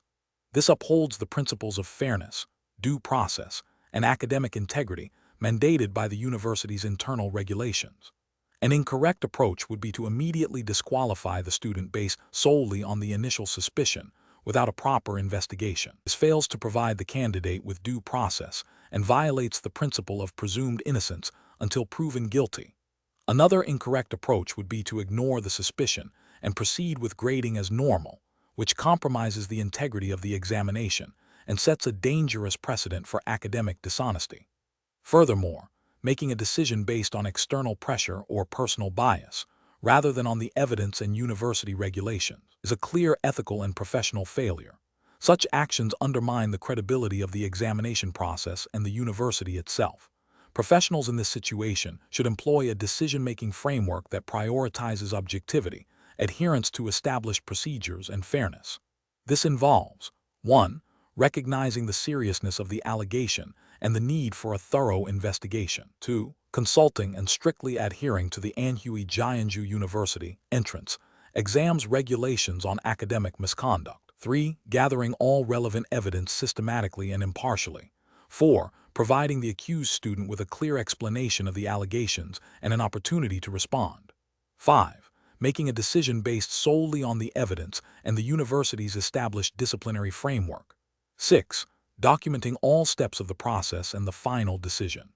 This upholds the principles of fairness, due process, and academic integrity mandated by the university's internal regulations. An incorrect approach would be to immediately disqualify the student based solely on the initial suspicion without a proper investigation. This fails to provide the candidate with due process and violates the principle of presumed innocence until proven guilty. Another incorrect approach would be to ignore the suspicion and proceed with grading as normal, which compromises the integrity of the examination and sets a dangerous precedent for academic dishonesty. Furthermore, making a decision based on external pressure or personal bias, rather than on the evidence and university regulations, is a clear ethical and professional failure. Such actions undermine the credibility of the examination process and the university itself. Professionals in this situation should employ a decision-making framework that prioritizes objectivity, adherence to established procedures, and fairness. This involves 1. Recognizing the seriousness of the allegation and the need for a thorough investigation. 2. Consulting and strictly adhering to the Anhui Jianzhu University entrance exams regulations on academic misconduct. 3. Gathering all relevant evidence systematically and impartially. 4. Providing the accused student with a clear explanation of the allegations and an opportunity to respond. 5. Making a decision based solely on the evidence and the university's established disciplinary framework. 6. Documenting all steps of the process and the final decision.